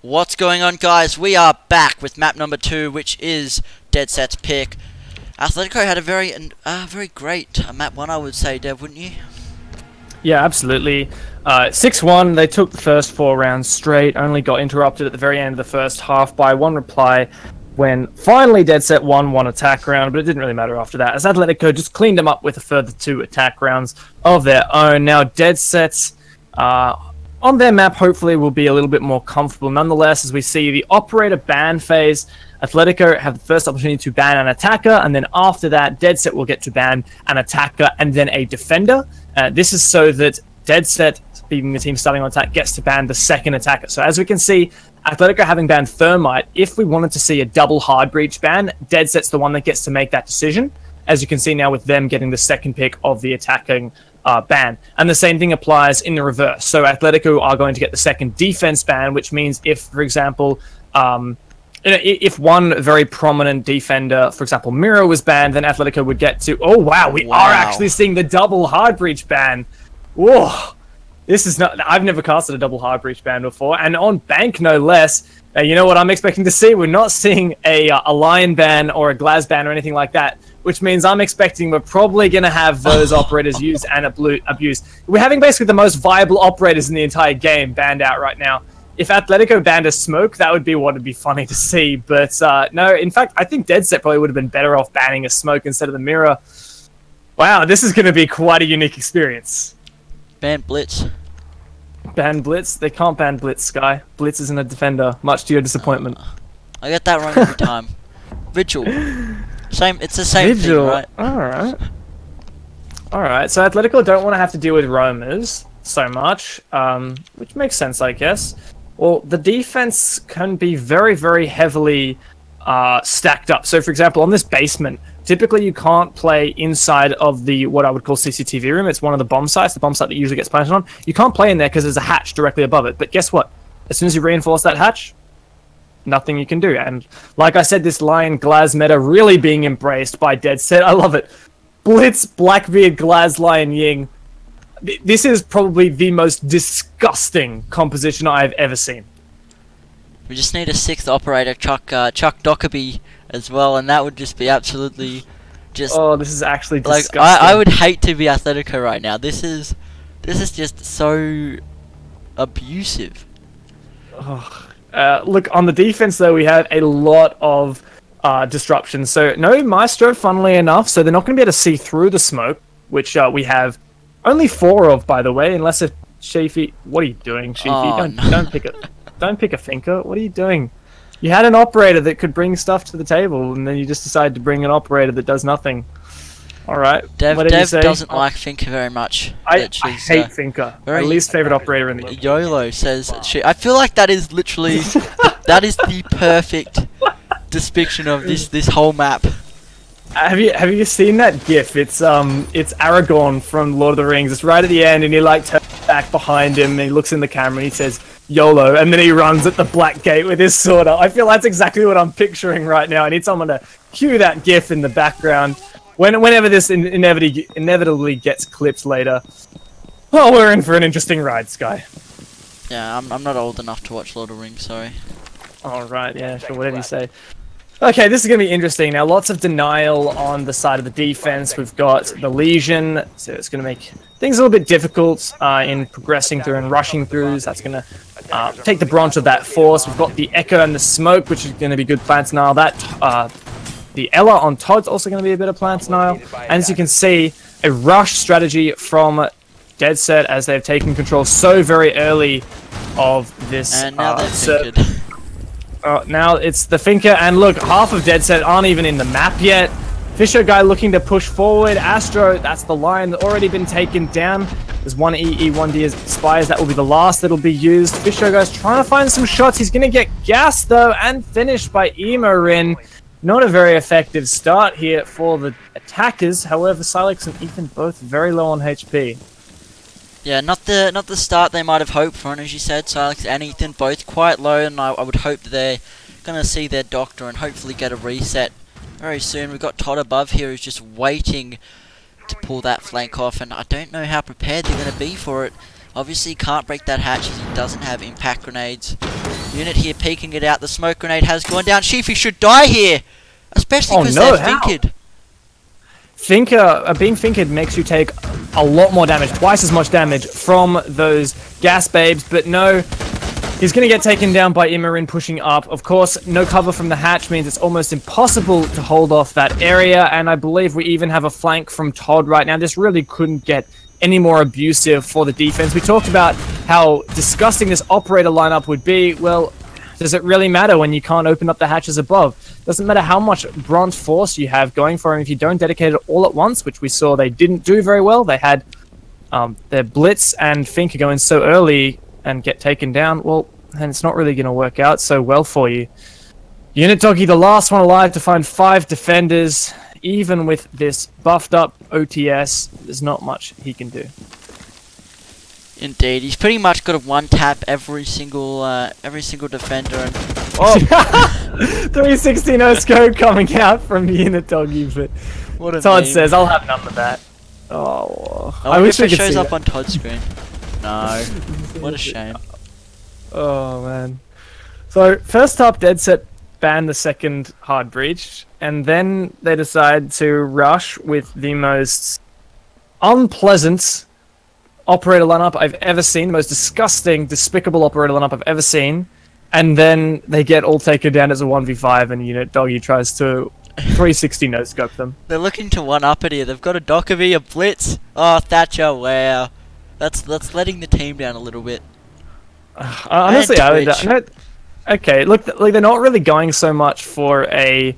What's going on, guys? We are back with map number 2, which is DedSet's pick. Athletico had a very great map 1, I would say, Dev, wouldn't you? Yeah, absolutely. 6-1, they took the first 4 rounds straight, only got interrupted at the very end of the first half by one reply when finally DedSet won one attack round, but it didn't really matter after that, as Athletico just cleaned them up with a further 2 attack rounds of their own. Now DedSet, on their map, hopefully will be a little bit more comfortable. Nonetheless, as we see the operator ban phase, Athletico have the first opportunity to ban an attacker, and then after that, DedSet will get to ban an attacker and then a defender. This is so that DedSet, being the team starting on attack, gets to ban the second attacker. So as we can see, Athletico having banned Thermite, if we wanted to see a double hard breach ban, DedSet's the one that gets to make that decision. As you can see now with them getting the second pick of the attacking ban. And the same thing applies in the reverse. So Athletico are going to get the second defense ban, which means if, for example, if one very prominent defender, for example, Miro, was banned, then Athletico would get to... Oh, wow, we are actually seeing the double hard breach ban. Whoa. This is not... I've never casted a double hard breach ban before. And on Bank, no less. You know what I'm expecting to see? We're not seeing a Lion ban or a Glaz ban or anything like that, which means I'm expecting we're probably going to have those operators used and abused. We're having basically the most viable operators in the entire game banned out right now. If Athletico banned a smoke, that would be what would be funny to see. But no, in fact, I think DedSet probably would have been better off banning a smoke instead of the mirror. Wow, this is going to be quite a unique experience. Ban Blitz. Ban Blitz? They can't ban Blitz, Sky. Blitz isn't a defender, much to your disappointment. I get that wrong every time. Vigil. Same. It's the same Vigil. thing, right? Alright. Alright, so Athletico don't want to have to deal with roamers so much, which makes sense, I guess. Well, the defense can be very, very heavily stacked up. So, for example, on this basement, typically you can't play inside of the what I would call CCTV room. It's one of the bomb sites, the bomb site that usually gets planted on. You can't play in there because there's a hatch directly above it. But guess what? As soon as you reinforce that hatch, nothing you can do. And like I said, this Lion Glaz meta really being embraced by DedSet. I love it. Blitz, Blackbeard, Glaz, Lion Ying. This is probably the most disgusting composition I've ever seen. We just need a 6th operator, Chuck Dockerby, as well, and that would just be absolutely just... Oh, this is actually like, disgusting. I would hate to be Athletico right now. This is just so abusive. Look, on the defense, though, we have a lot of disruption. So, no Maestro, funnily enough, so they're not going to be able to see through the smoke, which we have only 4 of, by the way, unless if Sheafy... What are you doing, Sheafy? Oh, Don't pick it. Don't pick a thinker. What are you doing? You had an operator that could bring stuff to the table, and then you just decided to bring an operator that does nothing. Alright. Dev doesn't like Finker very much. I hate Finker. My least favorite operator in the game. YOLO says I feel like that is literally that is the perfect depiction of this whole map. Have you seen that GIF? It's Aragorn from Lord of the Rings. It's right at the end, and he like turns back behind him, and he looks in the camera, and he says YOLO, and then he runs at the black gate with his sword up. I feel that's exactly what I'm picturing right now. I need someone to cue that GIF in the background. Whenever this inevitably gets clipped later. Well, we're in for an interesting ride, Sky. Yeah, I'm not old enough to watch Lord of the Rings, sorry. Alright, yeah, sure, whatever you say. Okay, this is going to be interesting. Now, lots of denial on the side of the defense. We've got the Legion, so it's going to make things a little bit difficult in progressing through and rushing through. So that's going to take the brunt of that force. We've got the Echo and the Smoke, which is going to be good plan denial. The Ella on Todd's also going to be a bit of plan denial. And as you can see, a rush strategy from DedSet as they've taken control so very early of this. And now they're now it's the Finker, and look, half of DedSet aren't even in the map yet. Fisher guy looking to push forward. Astro, that's the line that's already been taken down. There's one EE, one D Spires. That will be the last that'll be used. Fisher guy's trying to find some shots. He's going to get gassed, though, and finished by Emorin. Not a very effective start here for the attackers. However, Silex and Ethan both very low on HP. Yeah, not the start they might have hoped for, and as you said, Silex and Ethan both quite low, and I would hope that they're going to see their doctor and hopefully get a reset very soon. We've got Todd above here who's just waiting to pull that flank off, and I don't know how prepared they're going to be for it. Obviously, he can't break that hatch as he doesn't have impact grenades. Unit here peeking it out. The smoke grenade has gone down. Sheafy should die here, especially because they're finkered. Being finkered makes you take a lot more damage, twice as much damage from those gas babes, but no, he's going to get taken down by Immerin pushing up. Of course, no cover from the hatch means it's almost impossible to hold off that area, and I believe we even have a flank from Todd right now. This really couldn't get any more abusive for the defense. We talked about how disgusting this operator lineup would be. Well, does it really matter when you can't open up the hatches above? Doesn't matter how much bronze force you have going for him if you don't dedicate it all at once, which we saw they didn't do very well. They had their Blitz and Finker go in so early and get taken down. Well, and it's not really going to work out so well for you. Unit Doggy, the last one alive to find 5 defenders. Even with this buffed up OTS, there's not much he can do. Indeed, he's pretty much got to one-tap every single defender. And 360 no scope coming out from Unit Doggy, but what a Todd meme. says, "I'll have none of that." Oh, I wish we it could shows see up that. on Todd's screen. No, what a shame. Oh man. So first up, DedSet banned the second hard breach, and then they decide to rush with the most unpleasant operator lineup I've ever seen, the most disgusting, despicable operator lineup I've ever seen, and then they get all taken down as a 1v5, and Unit Doggy tries to 360 no-scope them. They're looking to one-up it here. They've got a Dockerby, a Blitz. Oh, Thatcher, wow. That's letting the team down a little bit. Honestly, okay, look, like they're not really going so much for a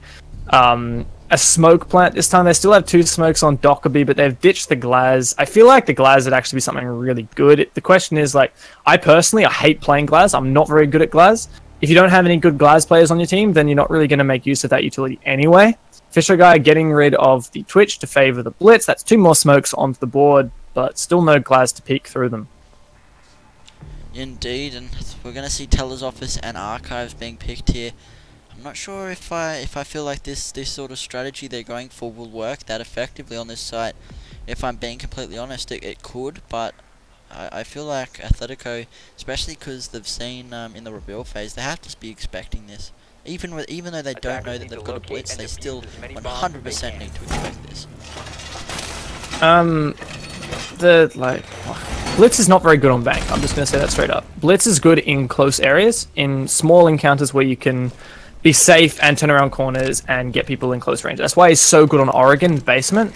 a smoke plant this time. They still have 2 smokes on Dockerby, but they've ditched the Glaz. I feel like the Glaz would actually be something really good. The question is, like, I hate playing Glaz. I'm not very good at Glaz. If you don't have any good Glaz players on your team, then you're not really going to make use of that utility anyway. Fisher Guy getting rid of the Twitch to favor the Blitz. That's 2 more smokes onto the board, but still no Glaz to peek through them. Indeed, and we're going to see Teller's Office and Archives being picked here. I'm not sure if I feel like this sort of strategy they're going for will work that effectively on this site. If I'm being completely honest, it could, but I feel like Athletico, especially because they've seen in the reveal phase, they have to be expecting this. Even though they don't know that they've got a blitz, they still 100% need to expect this. Blitz is not very good on bank. I'm just going to say that straight up. Blitz is good in close areas, in small encounters where you can be safe and turn around corners and get people in close range. That's why he's so good on Oregon basement.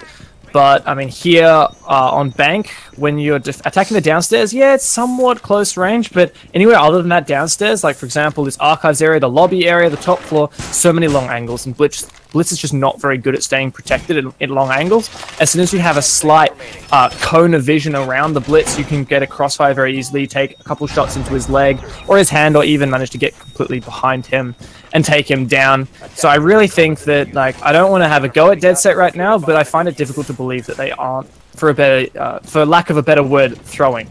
But, I mean, here on bank, when you're attacking the downstairs, yeah, it's somewhat close range, but anywhere other than that downstairs, like, for example, this archives area, the lobby area, the top floor, so many long angles, and Blitz is just not very good at staying protected in long angles. As soon as you have a slight cone of vision around the Blitz, you can get a crossfire very easily, take a couple shots into his leg or his hand, or even manage to get completely behind him and take him down. So I really think that, like, I don't want to have a go at DedSet right now, but I find it difficult to believe that they aren't, for lack of a better word, throwing.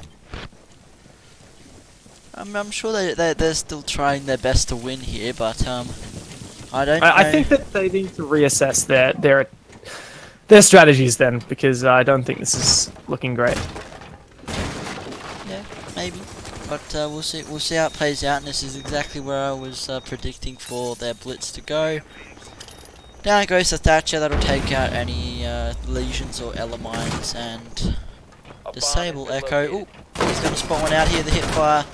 I'm sure they're still trying their best to win here, but I think that they need to reassess their strategies then, because I don't think this is looking great. Yeah, maybe. But we'll see how it plays out, and this is exactly where I was predicting for their blitz to go. Down goes the Thatcher. That'll take out any lesions or Elemines and disable Echo. Ooh, he's going to spot one out here. The hipfire.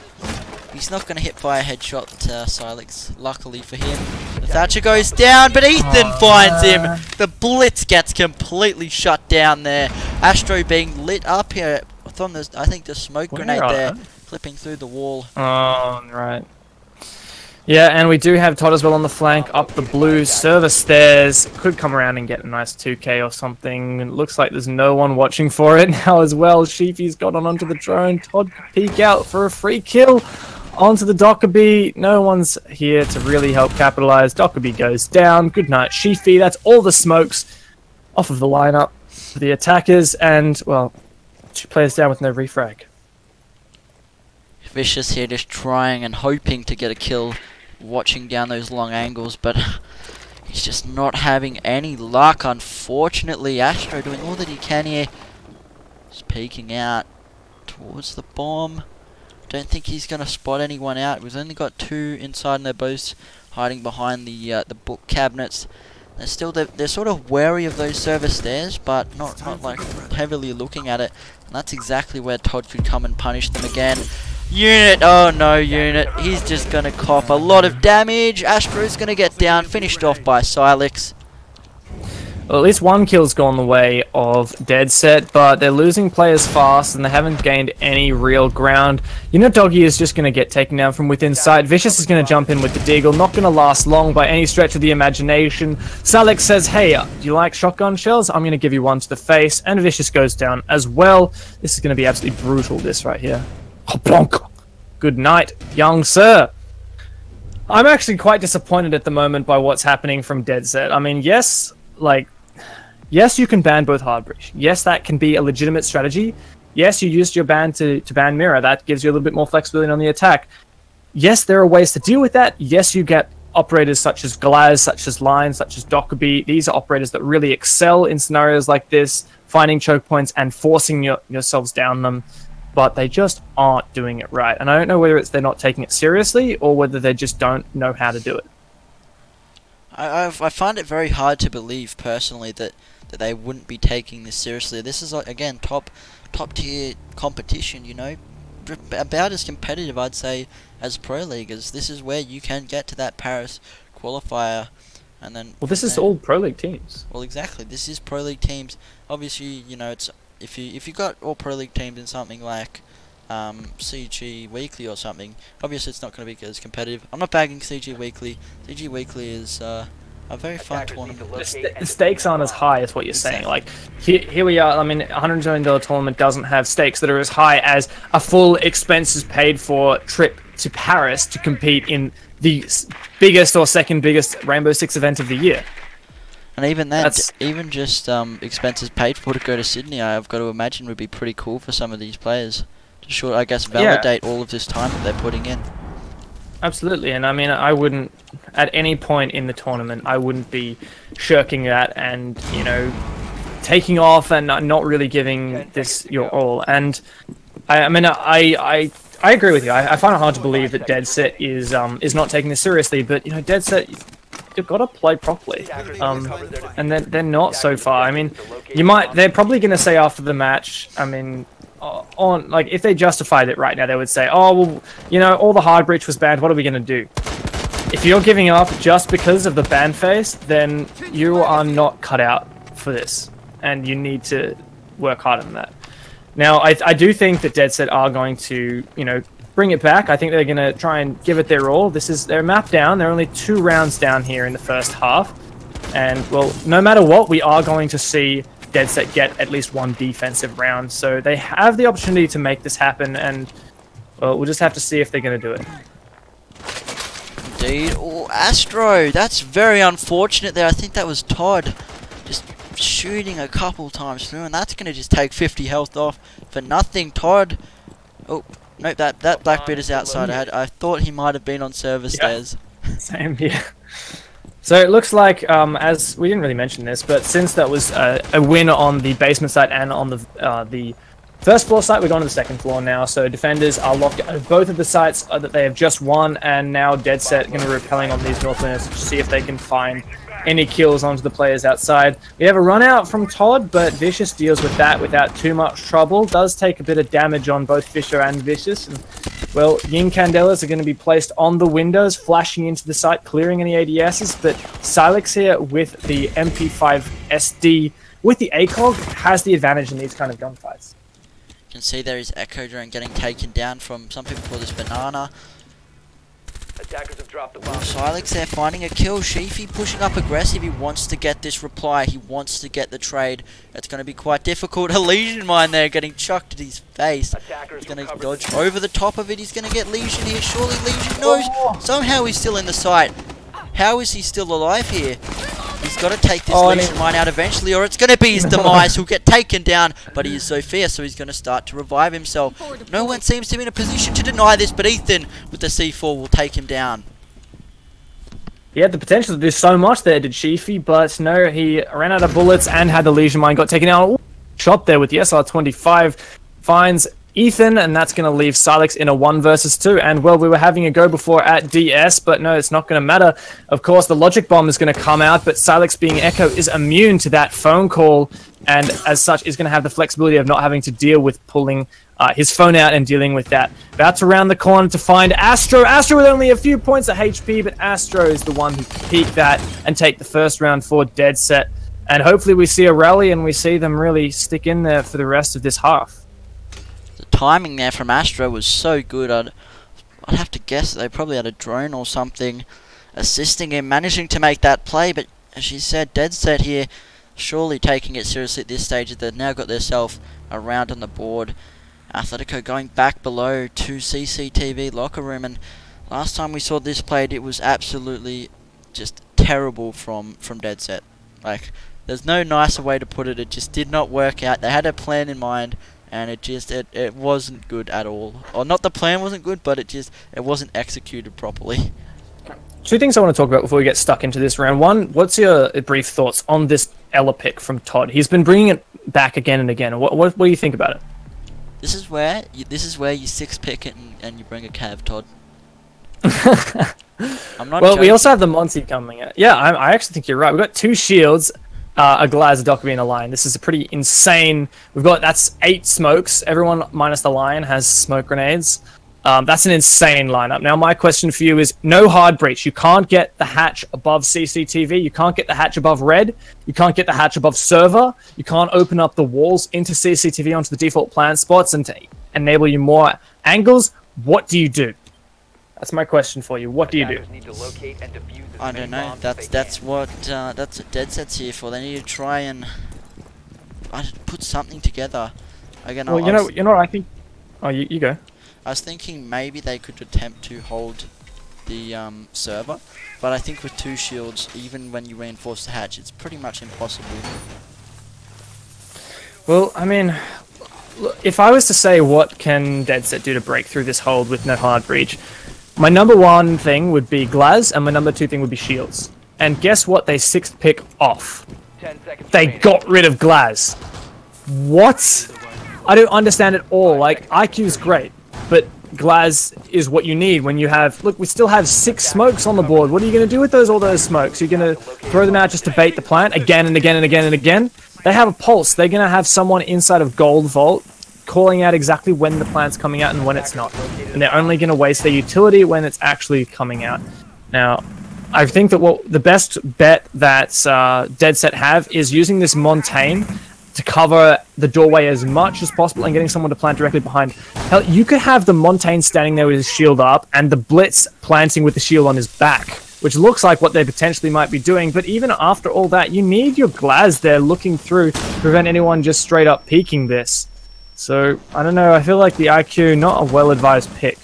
He's not going to hipfire headshot Silex. Luckily for him, the Thatcher goes down, but Ethan finds him. The blitz gets completely shut down there. Astro being lit up here. I think the smoke grenade there. Flipping through the wall. Oh, right. Yeah, and we do have Todd as well on the flank, up the blue server stairs. Could come around and get a nice 2k or something. It looks like there's no one watching for it now as well. Sheepy's got onto the drone. Todd could peek out for a free kill onto the Dockerby. No one's here to really help capitalize. Dockerby goes down. Good night, Sheepy. That's all the smokes off of the lineup for the attackers. And, well, 2 players down with no refrag. Vicious here just trying and hoping to get a kill, watching down those long angles, but he's just not having any luck, unfortunately. Astro doing all that he can here. Just peeking out towards the bomb. Don't think he's going to spot anyone out. We've only got 2 inside and they're both hiding behind the book cabinets. They're sort of wary of those server stairs, but not like heavily looking at it. And that's exactly where Todd could come and punish them again. Unit, oh no, Unit. He's just gonna cop a lot of damage. Astro's gonna get down, finished off by Silex. Well, at least 1 kill's gone the way of DedSet, but they're losing players fast and they haven't gained any real ground. You know, Doggy is just going to get taken down from within sight. Vicious is going to jump in with the Deagle, not going to last long by any stretch of the imagination. Silex says, hey, do you like shotgun shells? I'm going to give you one to the face, and Vicious goes down as well. This is going to be absolutely brutal, this right here. Oh, bonk. Good night, young sir. I'm actually quite disappointed at the moment by what's happening from DedSet. I mean, yes, yes, you can ban both hard breach. Yes, that can be a legitimate strategy. Yes, you used your ban to ban Mirror. That gives you a little bit more flexibility on the attack. Yes, there are ways to deal with that. Yes, you get operators such as Glaz, such as Line, such as Dockerby. These are operators that really excel in scenarios like this, finding choke points and forcing yourselves down them. But they just aren't doing it right. And I don't know whether it's they're not taking it seriously or whether they just don't know how to do it. I find it very hard to believe personally that they wouldn't be taking this seriously. This is again top tier competition, you know, about as competitive I'd say as Pro League. This is where you can get to that Paris qualifier, and then this is all Pro League teams. Well, exactly, this is Pro League teams. Obviously, you know, it's if you got all Pro League teams in something like CG Weekly or something, obviously it's not going to be as competitive. I'm not bagging CG Weekly. CG Weekly is A very fun Attackers need to tournament. locate The and stakes aren't as high as what you're saying. Like here we are. I mean, $100 million tournament doesn't have stakes that are as high as a full expenses paid for trip to Paris to compete in the biggest or second biggest Rainbow Six event of the year. And even then, That's- even just expenses paid for to go to Sydney, I've got to imagine would be pretty cool for some of these players. To sure, I guess, validate all of this time that they're putting in. Absolutely, and I mean, I wouldn't, at any point in the tournament, I wouldn't be shirking that and, you know, taking off and not really giving this your all. And I mean, I agree with you. I find it hard to believe that DedSet is not taking this seriously, but, you know, DedSet, you've got to play properly. And they're not so far. I mean, they're probably going to say after the match, I mean, like, if they justified it right now, they would say, oh, well, you know, all the hard breach was banned, what are we going to do? If you're giving up just because of the ban phase, then you are not cut out for this, and you need to work harder than that. Now, I do think that DedSet are going to, you know, bring it back. I think they're going to try and give it their all. They're map down. They're only 2 rounds down here in the first half. And, well, no matter what, we are going to see DedSet get at least 1 defensive round. So they have the opportunity to make this happen, and, well, we'll just have to see if they're going to do it. Indeed. Oh, Astro, that's very unfortunate there. I think that was Todd just shooting a couple times through, and that's going to just take 50 health off for nothing. Todd. Oh, nope, that black bit is outside. I thought he might have been on server stairs. Same here. So it looks like, as we didn't really mention this, but since that was a win on the basement site and on the first floor site, we're going to the second floor now. So defenders are locked at both of the sites that they have just won, and now DedSet going to be repelling on these north winners to see if they can find any kills onto the players outside. We have a run out from Todd, but Vicious deals with that without too much trouble. Does take a bit of damage on both Fisher and Vicious. And, well, Yin Candelas are going to be placed on the windows, flashing into the site, clearing any ADSs, but Silex here with the MP5 SD with the ACOG has the advantage in these kind of gunfights. You can see there is Echo Drone getting taken down from, some people call this Banana. Attackers have dropped the bomb. Silex there finding a kill. Sheafy pushing up aggressive. He wants to get this reply. He wants to get the trade. It's going to be quite difficult. A Legion mine there getting chucked at his face. He's going to dodge over the top of it. He's going to get Legion here. Surely Legion knows. Somehow he's still in the site. How is he still alive here? He's got to take this Legion mine out eventually, or it's going to be his demise. He'll get taken down, but he is so fierce, so he's going to start to revive himself. No one seems to be in a position to deny this, but Ethan with the C4 will take him down. He had the potential to do so much there, did Sheafy, but no, he ran out of bullets and had the Legion mine, got taken out. Ooh, shot there with the SR-25, finds Ethan, and that's going to leave Silex in a 1 versus 2. And, well, we were having a go before at DS, but no, it's not going to matter. Of course, the logic bomb is going to come out, but Silex, being Echo, is immune to that phone call, and as such is going to have the flexibility of not having to deal with pulling his phone out and dealing with that. About to round the corner to find Astro. Astro with only a few points of HP, but Astro is the one who can peak that and take the first round for DedSet. And hopefully we see a rally and we see them really stick in there for the rest of this half. The timing there from Astro was so good. I'd have to guess that they probably had a drone or something assisting him, managing to make that play. But as she said, DedSet here surely taking it seriously at this stage. They've now got themselves a round on the board. Athletico going back below to CCTV locker room, and last time we saw this played, it was absolutely just terrible from DedSet. Like, there's no nicer way to put it. It just did not work out. They had a plan in mind, and it wasn't good at all. Or not the plan wasn't good, but it wasn't executed properly. 2 things I want to talk about before we get stuck into this round. One, what's your brief thoughts on this Ella pick from Todd? He's been bringing it back again and again. What do you think about it? This is where you 6 pick it and you bring a Cav, Todd. I'm not well, joking. we also have the Monty coming out. Yeah, I actually think you're right. We've got 2 shields, a Glaz, a Dockerby, and a Lion. This is a pretty insane. That's 8 smokes. Everyone minus the Lion has smoke grenades. That's an insane lineup. Now, my question for you is, no hard breach. You can't get the hatch above CCTV. You can't get the hatch above red. You can't get the hatch above server. You can't open up the walls into CCTV onto the default plant spots and to enable you more angles. What do you do? That's my question for you. What do you do? Attackers need to locate and defuse as I many don't know. bombs as they That's can. what DedSet's here for. They need to try and put something together. Again, Well, you know what I think. Oh, you go. I was thinking maybe they could attempt to hold the server, but I think with 2 shields, even when you reinforce the hatch, it's pretty much impossible. Well, I mean, if I was to say what can DedSet do to break through this hold with no hard breach, my number 1 thing would be Glaz, and my number 2 thing would be shields. And guess what? They 6th pick off. 10 seconds They remaining. got rid of Glaz. What? I don't understand at all. Like, IQ's great, but Glaz is what you need when you have... Look, we still have 6 smokes on the board. What are you going to do with all those smokes? You're going to throw them out just to bait the plant again and again and again and again? They have a pulse. They're going to have someone inside of Gold Vault calling out exactly when the plant's coming out and when it's not. And they're only going to waste their utility when it's actually coming out. Now, I think that the best bet that DedSet have is using this Montaigne to cover the doorway as much as possible and getting someone to plant directly behind. Hell, you could have the Montaigne standing there with his shield up and the Blitz planting with the shield on his back, which looks like what they potentially might be doing. But even after all that, you need your Glaz there looking through to prevent anyone just straight up peeking this. So, I don't know, I feel like the IQ, not a well-advised pick.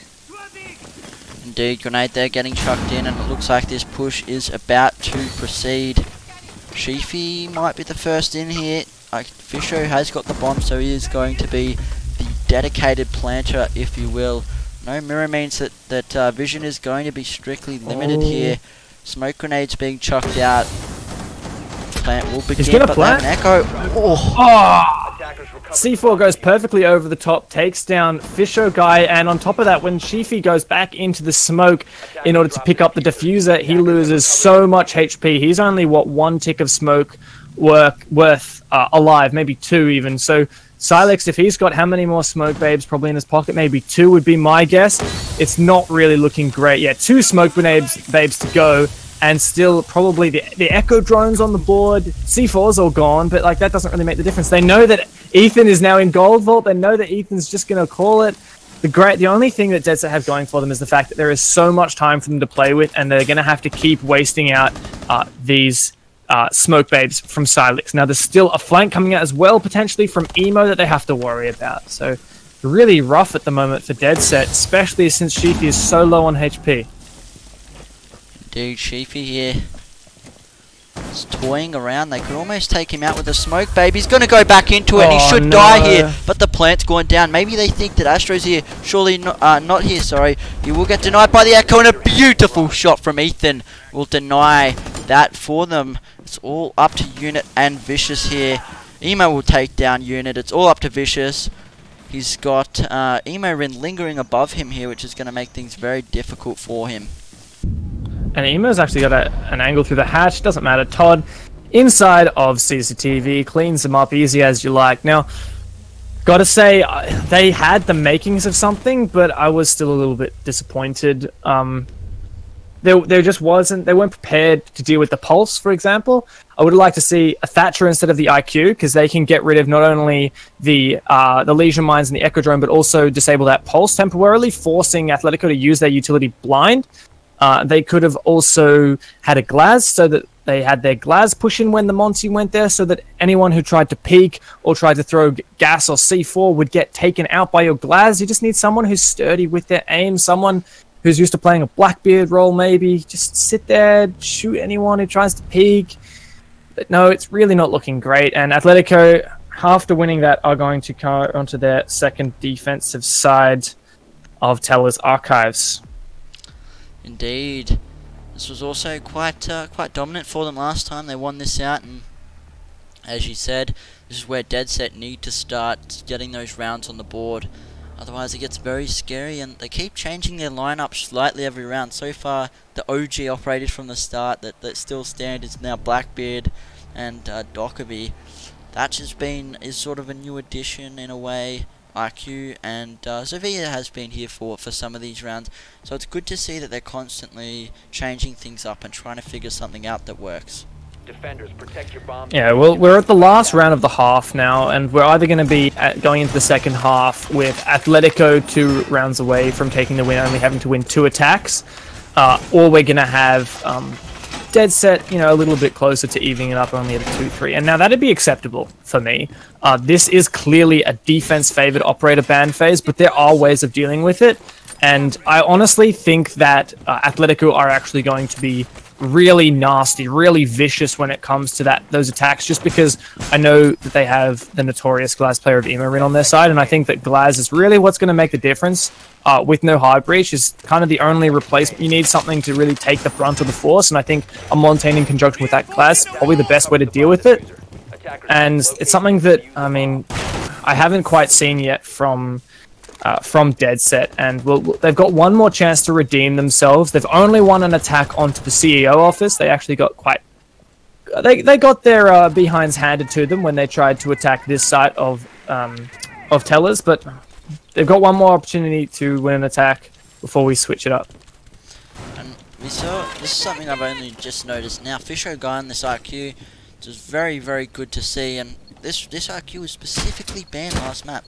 Indeed, grenade there getting chucked in, and it looks like this push is about to proceed. Sheafy might be the first in here. Fisho has got the bomb, so he is going to be the dedicated planter, if you will. No mirror means that vision is going to be strictly limited here. Smoke grenades being chucked out. Plant will begin, He's gonna but plant. they have an echo. Oh, Oh! Attackers recover. C4 goes perfectly over the top, takes down Fisho guy, and on top of that, when Sheafy goes back into the smoke in order to pick up the diffuser, he loses so much HP. He's only, what, 1 tick of smoke worth alive, maybe 2 even. So Silex, if he's got how many more smoke babes probably in his pocket, maybe 2 would be my guess. It's not really looking great. Yeah, 2 smoke babes to go, and still probably the echo drones on the board. C4's all gone, but like that doesn't really make the difference. They know that Ethan is now in Gold Vault. They know that Ethan's just going to call it. The only thing that DedSet have going for them is the fact that there is so much time for them to play with, and they're going to have to keep wasting out these smoke babes from Silex. Now, there's still a flank coming out as well, potentially from Emo, that they have to worry about. So, really rough at the moment for DedSet, especially since Sheafy is so low on HP. Indeed, Sheafy here. He's toying around. They could almost take him out with a smoke, babe. He's going to go back into it, and he should die here. But the plant's gone down. Maybe they think that Astro's here. Surely not here, sorry. He will get denied by the echo, and a beautiful shot from Ethan will deny that for them. It's all up to Unit and Vicious here. Emo will take down Unit. It's all up to Vicious. He's got Emo Rin lingering above him here, which is going to make things very difficult for him. And Emo's actually got an angle through the hatch. Doesn't matter. Todd, inside of CCTV, cleans them up easy as you like. Now, gotta say, they had the makings of something, but I was still a little bit disappointed. There just wasn't. They weren't prepared to deal with the pulse, for example. I would like to see a Thatcher instead of the IQ, because they can get rid of not only the lesion mines and the echo drone, but also disable that pulse temporarily, forcing Athletico to use their utility blind. They could have also had a Glaz, so that they had their Glaz push in when the Monty went there, so that anyone who tried to peek or tried to throw gas or C4 would get taken out by your Glaz. You just need someone who's sturdy with their aim, someone who's used to playing a Blackbeard role maybe. Just sit there, shoot anyone who tries to peek. But no, it's really not looking great, and Athletico, after winning that, are going to go onto their second defensive side of Teller's Archives. Indeed. This was also quite dominant for them last time. They won this out, and as you said, this is where DedSet need to start getting those rounds on the board. Otherwise it gets very scary, and they keep changing their lineup slightly every round. So far, the OG operators from the start that still stand is now Blackbeard and Dockerby. That is sort of a new addition in a way. IQ and Zavia has been here for some of these rounds, so it's good to see that they're constantly changing things up and trying to figure something out that works. Defenders, protect your bomb. Yeah, well, we're at the last round of the half now, and we're either going to be going into the second half with Athletico 2 rounds away from taking the win, only having to win 2 attacks, or we're going to have DedSet, a little bit closer to evening it up, only at a 2-3. And now that'd be acceptable for me. This is clearly a defense-favored operator ban phase, but there are ways of dealing with it. And I honestly think that Athletico are actually going to be really nasty, really vicious when it comes to those attacks, just because I know that they have the notorious Glass player of Imorin on their side, and I think that Glass is really what's going to make the difference. With no hard breach is kind of the only replacement. You need something to really take the brunt of the force, and I think a Montaigne in conjunction with that Glass is probably the best way to deal with it. And it's something that, I haven't quite seen yet from DedSet, and they've got one more chance to redeem themselves. They've only won an attack onto the CEO office. They actually got they got their behinds handed to them when they tried to attack this site of Tellers, but they've got one more opportunity to win an attack before we switch it up. And we saw, this is something I've only just noticed now, Fisher guy on this IQ, which is very, very good to see, and this IQ was specifically banned last map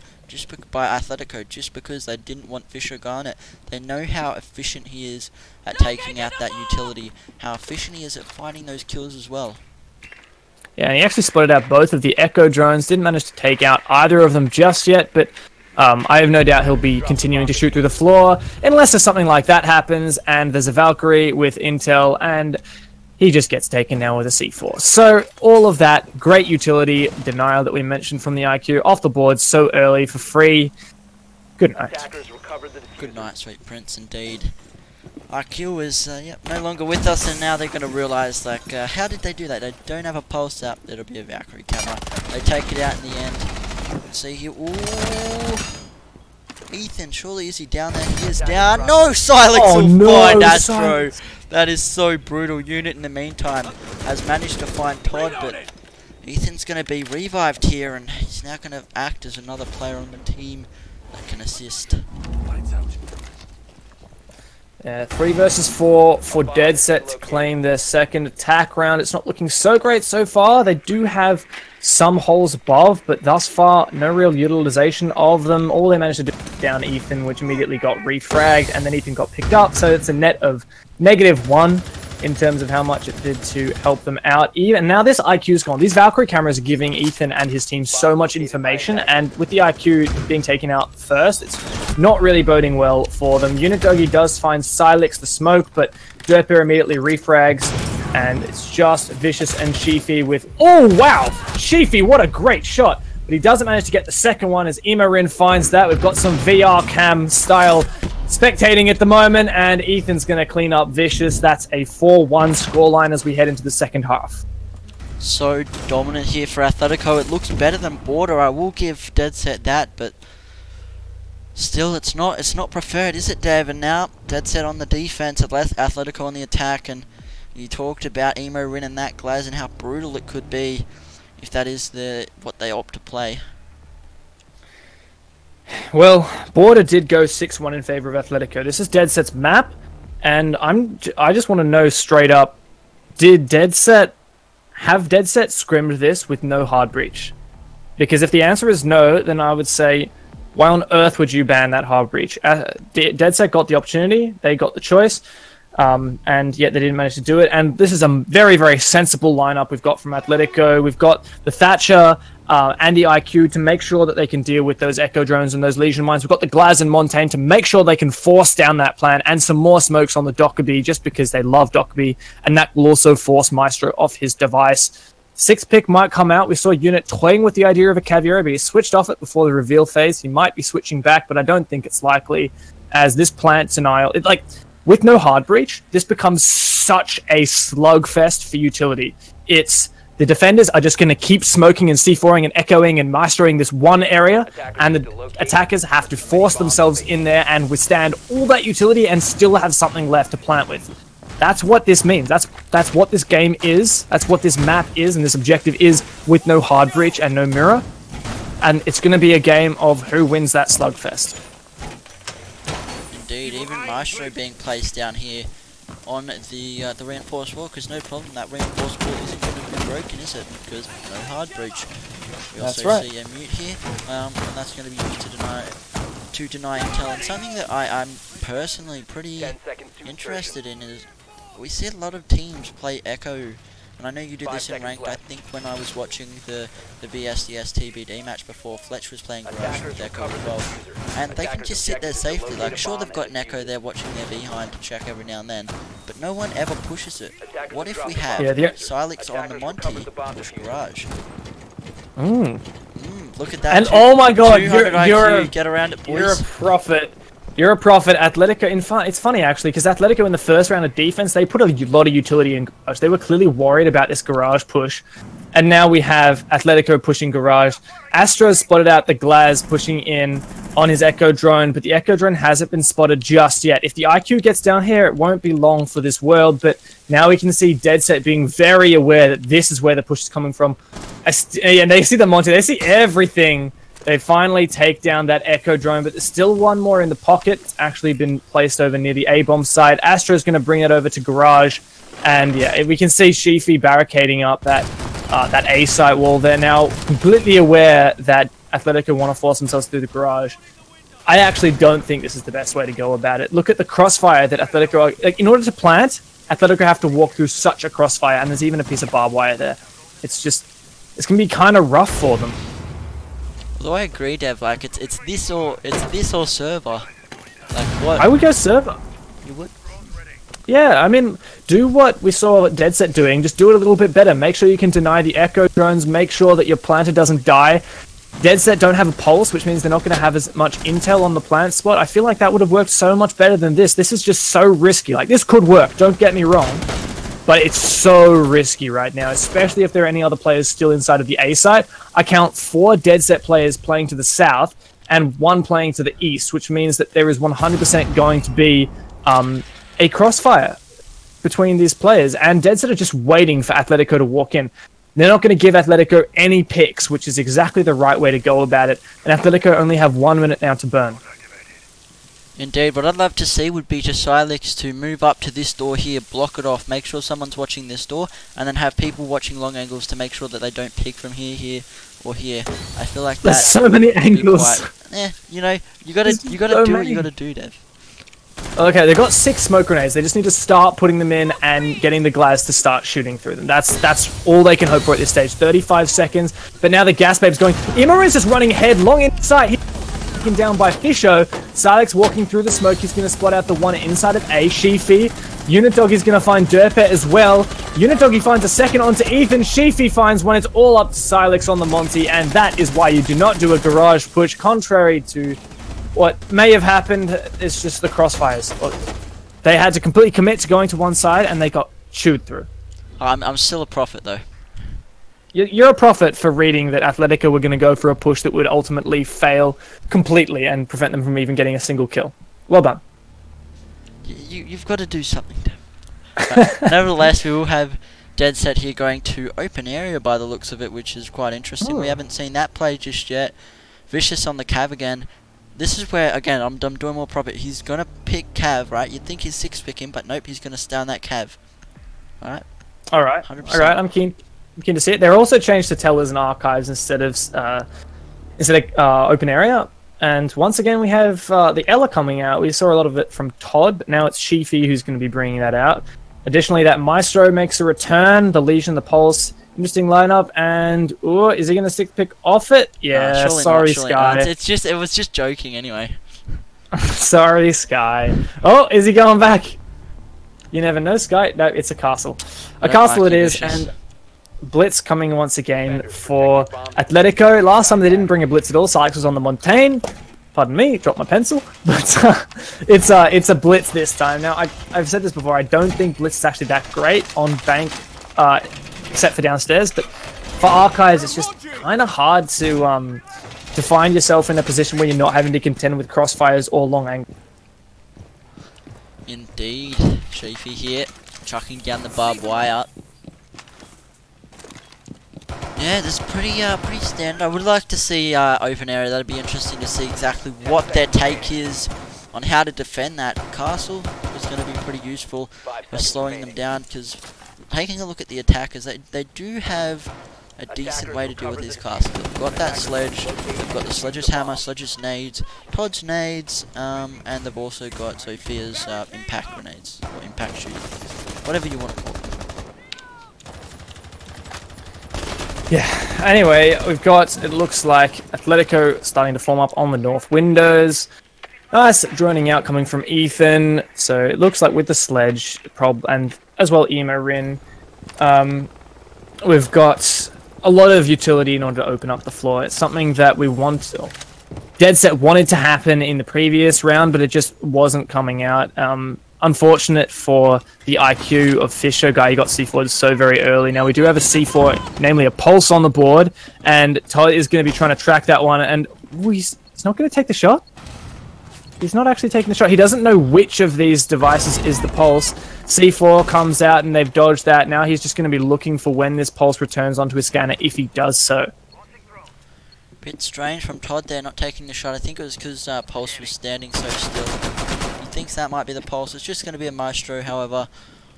by Athletico, just because they didn't want Fisher Garnet. They know how efficient he is at taking out that utility, how efficient he is at finding those kills as well. Yeah, and he actually spotted out both of the Echo drones, didn't manage to take out either of them just yet, but I have no doubt he'll be continuing to shoot through the floor, unless there's something like that happens, and there's a Valkyrie with intel, and he just gets taken now with a C4. So all of that great utility denial that we mentioned from the IQ off the board so early for free. Good night. Good night, sweet prince, indeed. IQ is no longer with us, and now they're going to realise, like, how did they do that? They don't have a pulse up. It'll be a Valkyrie camera. They take it out in the end. See here. Ooh. Ethan, surely is he down there? He is down. No, Silex will find Astro. That is so brutal. Unit in the meantime has managed to find Todd, but Ethan's going to be revived here, and he's now going to act as another player on the team that can assist. Yeah, 3 versus 4 for DedSet to claim their second attack round. It's not looking so great so far. They do have some holes above, but thus far, no real utilization of them. All they managed to do was down Ethan, which immediately got refragged, and then Ethan got picked up, so it's a net of -1 in terms of how much it did to help them out. Even now this IQ's gone. These Valkyrie cameras are giving Ethan and his team so much information, and with the IQ being taken out first, it's not really boding well for them. Unidoggy does find Silex the smoke, but Derper immediately refrags, and it's just Vicious and Sheafy with... Oh, wow! Sheafy, what a great shot! But he doesn't manage to get the second one as Imorin finds that. We've got some VR cam style spectating at the moment, and Ethan's going to clean up Vicious. That's a 4-1 scoreline as we head into the second half. So dominant here for Athletico. It looks better than Border. I will give DedSet that, but still, it's not preferred, is it, Dave? And now DedSet on the defense, Athletico on the attack, and you talked about Imorin and that Glaz and how brutal it could be if that is what they opt to play. Well, Border did go 6-1 in favor of Athletico. This is DedSet's map, and I just want to know straight up, have DedSet scrimmed this with no hard breach? Because if the answer is no, then I would say, why on earth would you ban that hard breach? DedSet got the opportunity, they got the choice, and yet they didn't manage to do it. And this is a very, very sensible lineup we've got from Athletico. We've got the Thatcher and the IQ to make sure that they can deal with those Echo drones and those Legion mines. We've got the Glaz and Montaigne to make sure they can force down that plan, and some more smokes on the Dockerby just because they love Dockerby, and that will also force Maestro off his device. 6th pick might come out. We saw Unit toying with the idea of a Caviera, but he switched off it before the reveal phase. He might be switching back, but I don't think it's likely, as this plant denial... With no hard breach, this becomes such a slugfest for utility. The defenders are just going to keep smoking and C4ing and echoing and maestering this one area, and the attackers have to force themselves in there and withstand all that utility and still have something left to plant with. That's what this means. That's what this game is. That's what this map is, and this objective is with no hard breach and no mirror. And it's going to be a game of who wins that slugfest. Indeed, even Maestro being placed down here on the reinforced wall, because no problem, that reinforced wall isn't going to broken, is it? Because no hard breach. We That's also right. see a mute here, and that's going to be used to deny intel. And something that I'm personally pretty 10 seconds to interested in is we see a lot of teams play Echo. And I know you do 5 this in seconds ranked. I left. think when I was watching the BSDS TBD match before, Fletch was playing Garage with Echo as well. And they can just sit there safely. Like, sure, they've got an Echo there watching their behind to check every now and then, but no one ever pushes it. What if we have Silex on the Monty push Garage? Look at that. And oh my god, 200 IQ, get around it, boys. You're a prophet. You're a prophet. Athletico, it's funny actually, because Athletico in the first round of defense, they put a lot of utility in Garage. They were clearly worried about this Garage push. And now we have Athletico pushing Garage. Astro spotted out the Glaz pushing in on his Echo drone, but the Echo drone hasn't been spotted just yet. If the IQ gets down here, it won't be long for this world, but now we can see DedSet being very aware that this is where the push is coming from. And they see the Monty, they see everything. They finally take down that Echo drone, but there's still one more in the pocket. It's actually been placed over near the A-bomb side. Astro's going to bring it over to Garage. And yeah, we can see Shifi barricading up that A-site wall. They're now completely aware that Athletico want to force themselves through the Garage. I actually don't think this is the best way to go about it. Look at the crossfire that Athletico... Like, in order to plant, Athletico have to walk through such a crossfire, and there's even a piece of barbed wire there. It's just... It's going to be kind of rough for them. Although I agree, Dev, like it's this or server. Like what? I would go server. You would? Yeah, I mean, do what we saw DedSet doing. Just do it a little bit better. Make sure you can deny the Echo drones. Make sure that your planter doesn't die. DedSet don't have a pulse, which means they're not going to have as much intel on the plant spot. I feel like that would have worked so much better than this. This is just so risky. Like, this could work, don't get me wrong. But it's so risky right now, especially if there are any other players still inside of the A site. I count 4 DedSet players playing to the south and 1 playing to the east, which means that there is 100% going to be a crossfire between these players. And DedSet are just waiting for Athletico to walk in. They're not going to give Athletico any picks, which is exactly the right way to go about it. And Athletico only have 1 minute now to burn. Indeed, what I'd love to see would be just Silex to move up to this door here, block it off, make sure someone's watching this door, and then have people watching long angles to make sure that they don't pick from here, or here. I feel like There's so many angles. You know, you gotta so do many. what you gotta do, Dev. Okay, they've got 6 smoke grenades. They just need to start putting them in and getting the Glaz to start shooting through them. That's all they can hope for at this stage. 35 seconds, but now the Gas Babe's going. Imara is just running headlong inside. Taken down by Fisho. Silex walking through the smoke. He's going to spot out the one inside of A. Shifi. Unitdog is going to find Derpet as well. Unitdog finds a second onto Ethan. Shifi finds one. It's all up to Silex on the Monty, and that is why you do not do a Garage push, contrary to what may have happened. It's just the crossfires. They had to completely commit to going to one side, and they got chewed through. I'm still a prophet, though. You're a prophet for reading that Athletico were going to go for a push that would ultimately fail completely and prevent them from even getting a single kill. Well done. You've got to do something, Dev. Nevertheless, we will have DedSet here going to open area by the looks of it, which is quite interesting. We haven't seen that play just yet. Vicious on the Cav again. This is where, again, I'm doing more prophet. He's going to pick Cav, right? You'd think he's 6-picking, but nope, he's going to stay on that Cav. Alright? Alright. 100%. Alright, I'm keen to see it. They're also changed to tellers and archives instead of open area. And once again, we have the Ella coming out. We saw a lot of it from Todd, but now it's Shifi who's going to be bringing that out. Additionally, that Maestro makes a return. The Legion, the Pulse, interesting lineup. And ooh, is he going to stick pick off it? Yeah, sorry, Sky. It was just joking anyway. Sorry, Sky. Oh, is he going back? You never know, Sky. No, it's a castle. A castle it is, and Blitz coming once again for Athletico. Last time they didn't bring a Blitz at all. Silex was on the Montaigne. Pardon me, dropped my pencil. But it's a Blitz this time. Now, I've said this before. I don't think Blitz is actually that great on bank, except for downstairs. But for archives, it's just kind of hard to find yourself in a position where you're not having to contend with crossfires or long angle. Indeed, Shifi here, chucking down the barbed wire. Yeah, this is pretty standard. I would like to see open area. That'd be interesting to see exactly what their take is on how to defend that castle. It's going to be pretty useful for slowing them down, because taking a look at the attackers, they do have a decent way to deal with these castles. They've got that sledge, they've got the Sledge's hammer, Sledge's nades, Todd's nades, and they've also got Sophia's impact grenades, or impact shooting, whatever you want to call them. Yeah, anyway, we've got, it looks like Athletico starting to form up on the north windows. Nice droning out coming from Ethan. So it looks like with the sledge, and as well Emo Rin, we've got a lot of utility in order to open up the floor. It's something that we want to. DedSet wanted to happen in the previous round, but it just wasn't coming out. Unfortunate for the IQ of Fisher guy. He got C4'd so very early. Now we do have a C4, namely a pulse on the board, and Todd is going to be trying to track that one, and he's not going to take the shot. He's not actually taking the shot. He doesn't know which of these devices is the pulse. C4 comes out and they've dodged that. Now he's just going to be looking for when this pulse returns onto his scanner, if he does so. Bit strange from Todd there, not taking the shot. I think it was because Pulse was standing so still. He thinks that might be the Pulse. It's just going to be a Maestro, however,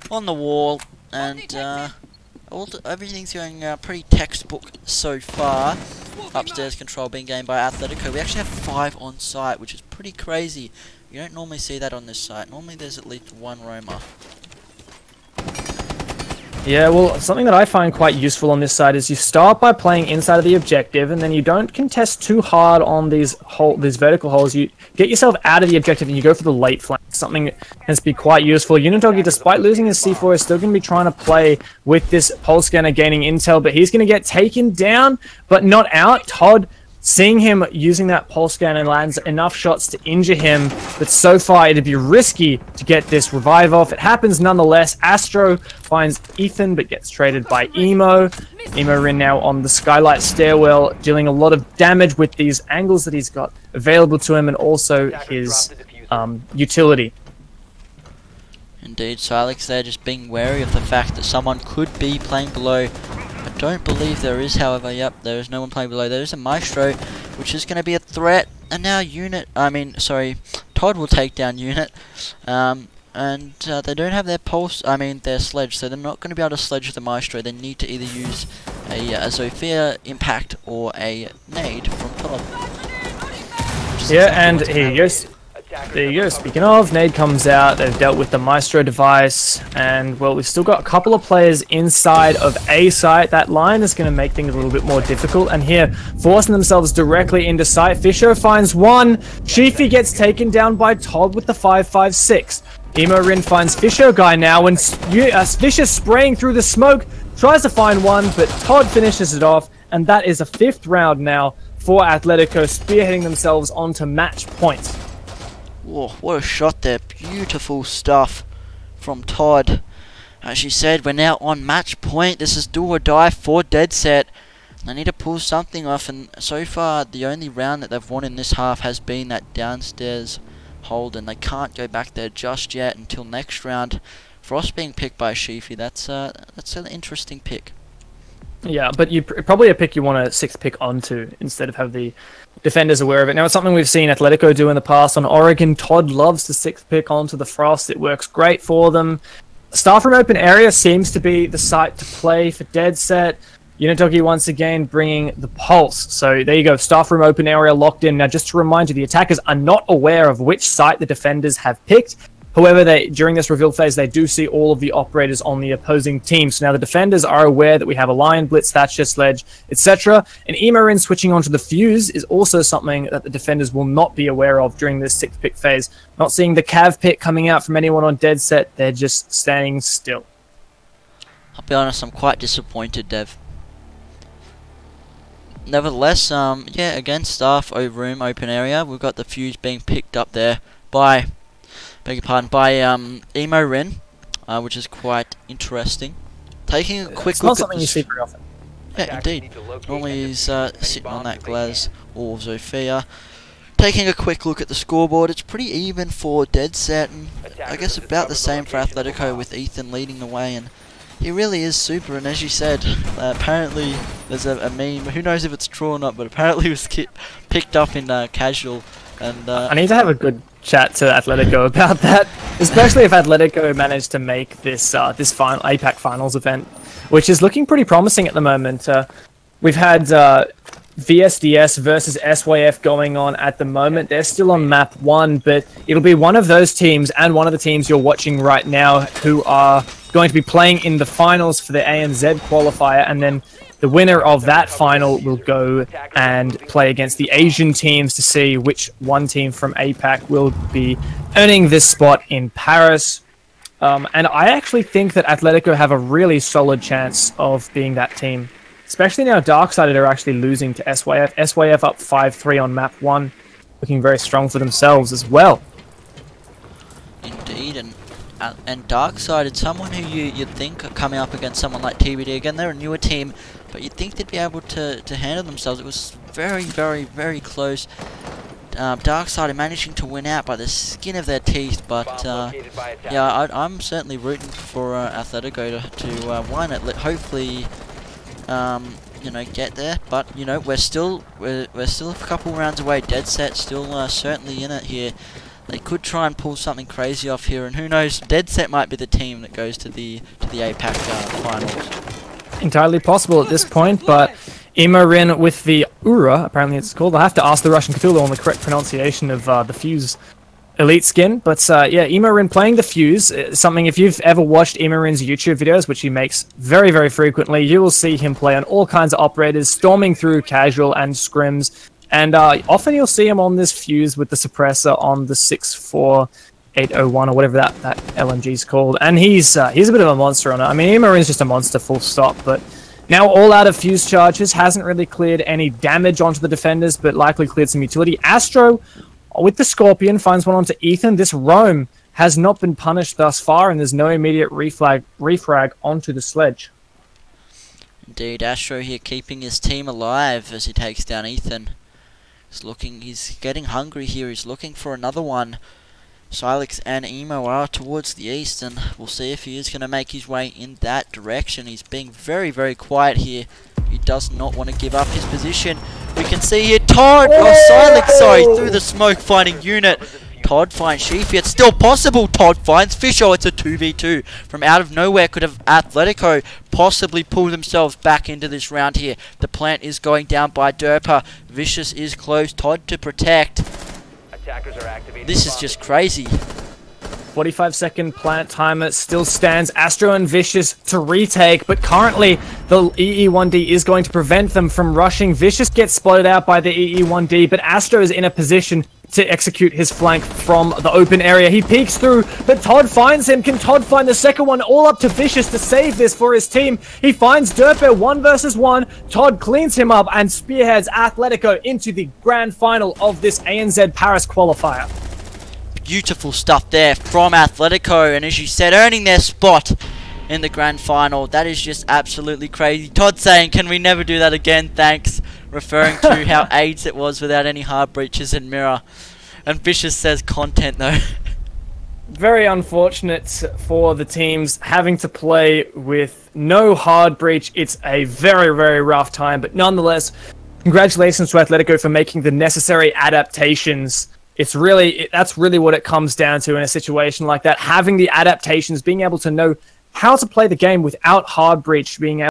on the wall. And everything's going pretty textbook so far. Upstairs control being gained by Athletico. We actually have 5 on site, which is pretty crazy. You don't normally see that on this site. Normally there's at least 1 roamer. Yeah, well, something that I find quite useful on this side is you start by playing inside of the objective, and then you don't contest too hard on these vertical holes. You get yourself out of the objective and you go for the late flank. Something that has to be quite useful. Unitogi, despite losing his C4, is still going to be trying to play with this pulse scanner gaining intel, but he's going to get taken down, but not out. Todd, seeing him using that pulse scanner, lands enough shots to injure him, but so far it'd be risky to get this revive off. It happens nonetheless. Astro finds Ethan, but gets traded by Emo. Emo Rin now on the skylight stairwell, dealing a lot of damage with these angles that he's got available to him, and also his utility. Indeed, Silex there just being wary of the fact that someone could be playing below. I don't believe there is, however. Yep, there is no one playing below. There is a Maestro, which is going to be a threat. And now Todd will take down Unit. And they don't have their pulse, their sledge, so they're not going to be able to sledge the Maestro. They need to either use a Sophia impact or a nade from Todd. Yeah, and here he goes. There you go. Speaking of, nade comes out. They've dealt with the Maestro device, and well, we've still got a couple of players inside of A site. That line is going to make things a little bit more difficult, and here, forcing themselves directly into sight. Fisher finds one. Chiefy gets taken down by Todd with the 5.56. Emo Rin finds Fisher guy now, and Fisher spraying through the smoke, tries to find one, but Todd finishes it off, and that is a 5th round now for Athletico, spearheading themselves onto match point. Whoa, what a shot there. Beautiful stuff from Todd. As you said, we're now on match point. This is do or die for DedSet. They need to pull something off, and so far the only round that they've won in this half has been that downstairs hold, and they can't go back there just yet until next round. Frost being picked by Sheafy, that's an interesting pick. Yeah, but probably a pick you want a 6th pick onto instead of have the defenders aware of it. Now, it's something we've seen Athletico do in the past on Oregon. Todd loves the 6th pick onto the Frost. It works great for them. Staff room open area seems to be the site to play for DedSet. Unitogi once again bringing the pulse. So there you go, staff room open area locked in. Now, just to remind you, the attackers are not aware of which site the defenders have picked. However, during this reveal phase, they do see all of the operators on the opposing team. So now the defenders are aware that we have a Lion, Blitz, Thatcher, Sledge, etc. And Emo-Rin switching onto the Fuse is also something that the defenders will not be aware of during this 6th pick phase. Not seeing the Cav pick coming out from anyone on DedSet, they're just standing still. I'll be honest, I'm quite disappointed, Dev. Nevertheless, yeah, again, staff room open area. We've got the Fuse being picked up there by... beg your pardon, by Emo-Rin, which is quite interesting. Taking a quick look at something you see very often. Yeah, indeed. Normally he's sitting on that Glaz or Zofia. Taking a quick look at the scoreboard, it's pretty even for DedSet, and I guess about the same for Athletico, with Ethan leading the way, and he really is super. And as you said, apparently there's a meme, who knows if it's true or not, but apparently it was picked up in casual. And I need to have a good chat to Athletico about that. Especially if Athletico managed to make this this final APAC finals event, which is looking pretty promising at the moment. We've had VSDS versus SYF going on at the moment. They're still on map 1, but it'll be one of those teams and one of the teams you're watching right now who are going to be playing in the finals for the ANZ qualifier, and then the winner of that final will go and play against the Asian teams to see which one team from APAC will be earning this spot in Paris. And I actually think that Athletico have a really solid chance of being that team. Especially now Darksided are actually losing to SYF. SYF up 5-3 on map 1. Looking very strong for themselves as well. Indeed, and Darksided, someone who you'd think coming up against someone like TBD, again they're a newer team, but you'd think they'd be able to handle themselves. It was very, very, very close. Darksided managing to win out by the skin of their teeth, but yeah, I'm certainly rooting for Athletico to win it. Hopefully, you know, get there. But you know, we're still a couple rounds away. DedSet still certainly in it here. They could try and pull something crazy off here, and who knows? DedSet might be the team that goes to the APAC finals. Entirely possible at this point, but Imarin with the Ura, apparently it's called. I'll have to ask the Russian Cthulhu on the correct pronunciation of the Fuse elite skin. But yeah, Imarin playing the Fuse, something if you've ever watched Imarin's YouTube videos, which he makes very, very frequently, you will see him play on all kinds of operators, storming through casual and scrims. And often you'll see him on this Fuse with the suppressor on the 64801 or whatever that LMG is called. And he's a bit of a monster on it. I mean, Imarin's just a monster, full stop. But now all out of Fuse charges, hasn't really cleared any damage onto the defenders, but likely cleared some utility. Astro, with the Scorpion, finds one onto Ethan. This roam has not been punished thus far, and there's no immediate refrag onto the sledge. Indeed, Astro here keeping his team alive as he takes down Ethan. He's getting hungry here. He's looking for another one. Silex and Emo are towards the east, and we'll see if he is going to make his way in that direction. He's being very, very quiet here. He does not want to give up his position. We can see here Todd, Silex, sorry, through the smoke finding unit. Todd finds Sheafy. It's still possible. Todd finds Fisher. It's a 2v2. From out of nowhere, could have Athletico possibly pulled themselves back into this round here. The plant is going down by Derpa. Vicious is close. Todd to protect. This is just crazy. 45-second plant timer still stands. Astro and Vicious to retake, but currently the EE1D is going to prevent them from rushing. Vicious gets spotted out by the EE1D, but Astro is in a position to execute his flank from the open area. He peeks through, but Todd finds him. Can Todd find the second one? All up to Vicious to save this for his team. He finds Derpe 1 versus 1. Todd cleans him up and spearheads Athletico into the grand final of this ANZ Paris qualifier. Beautiful stuff there from Athletico, and as you said, earning their spot in the grand final. That is just absolutely crazy. Todd saying, can we never do that again, thanks, referring to how AIDS it was without any hard breaches in Mirror. And Vicious says content though. Very unfortunate for the teams having to play with no hard breach. It's a very, very rough time, but nonetheless, congratulations to Athletico for making the necessary adaptations. That's really what it comes down to in a situation like that. Having the adaptations, being able to know how to play the game without hard breach, being able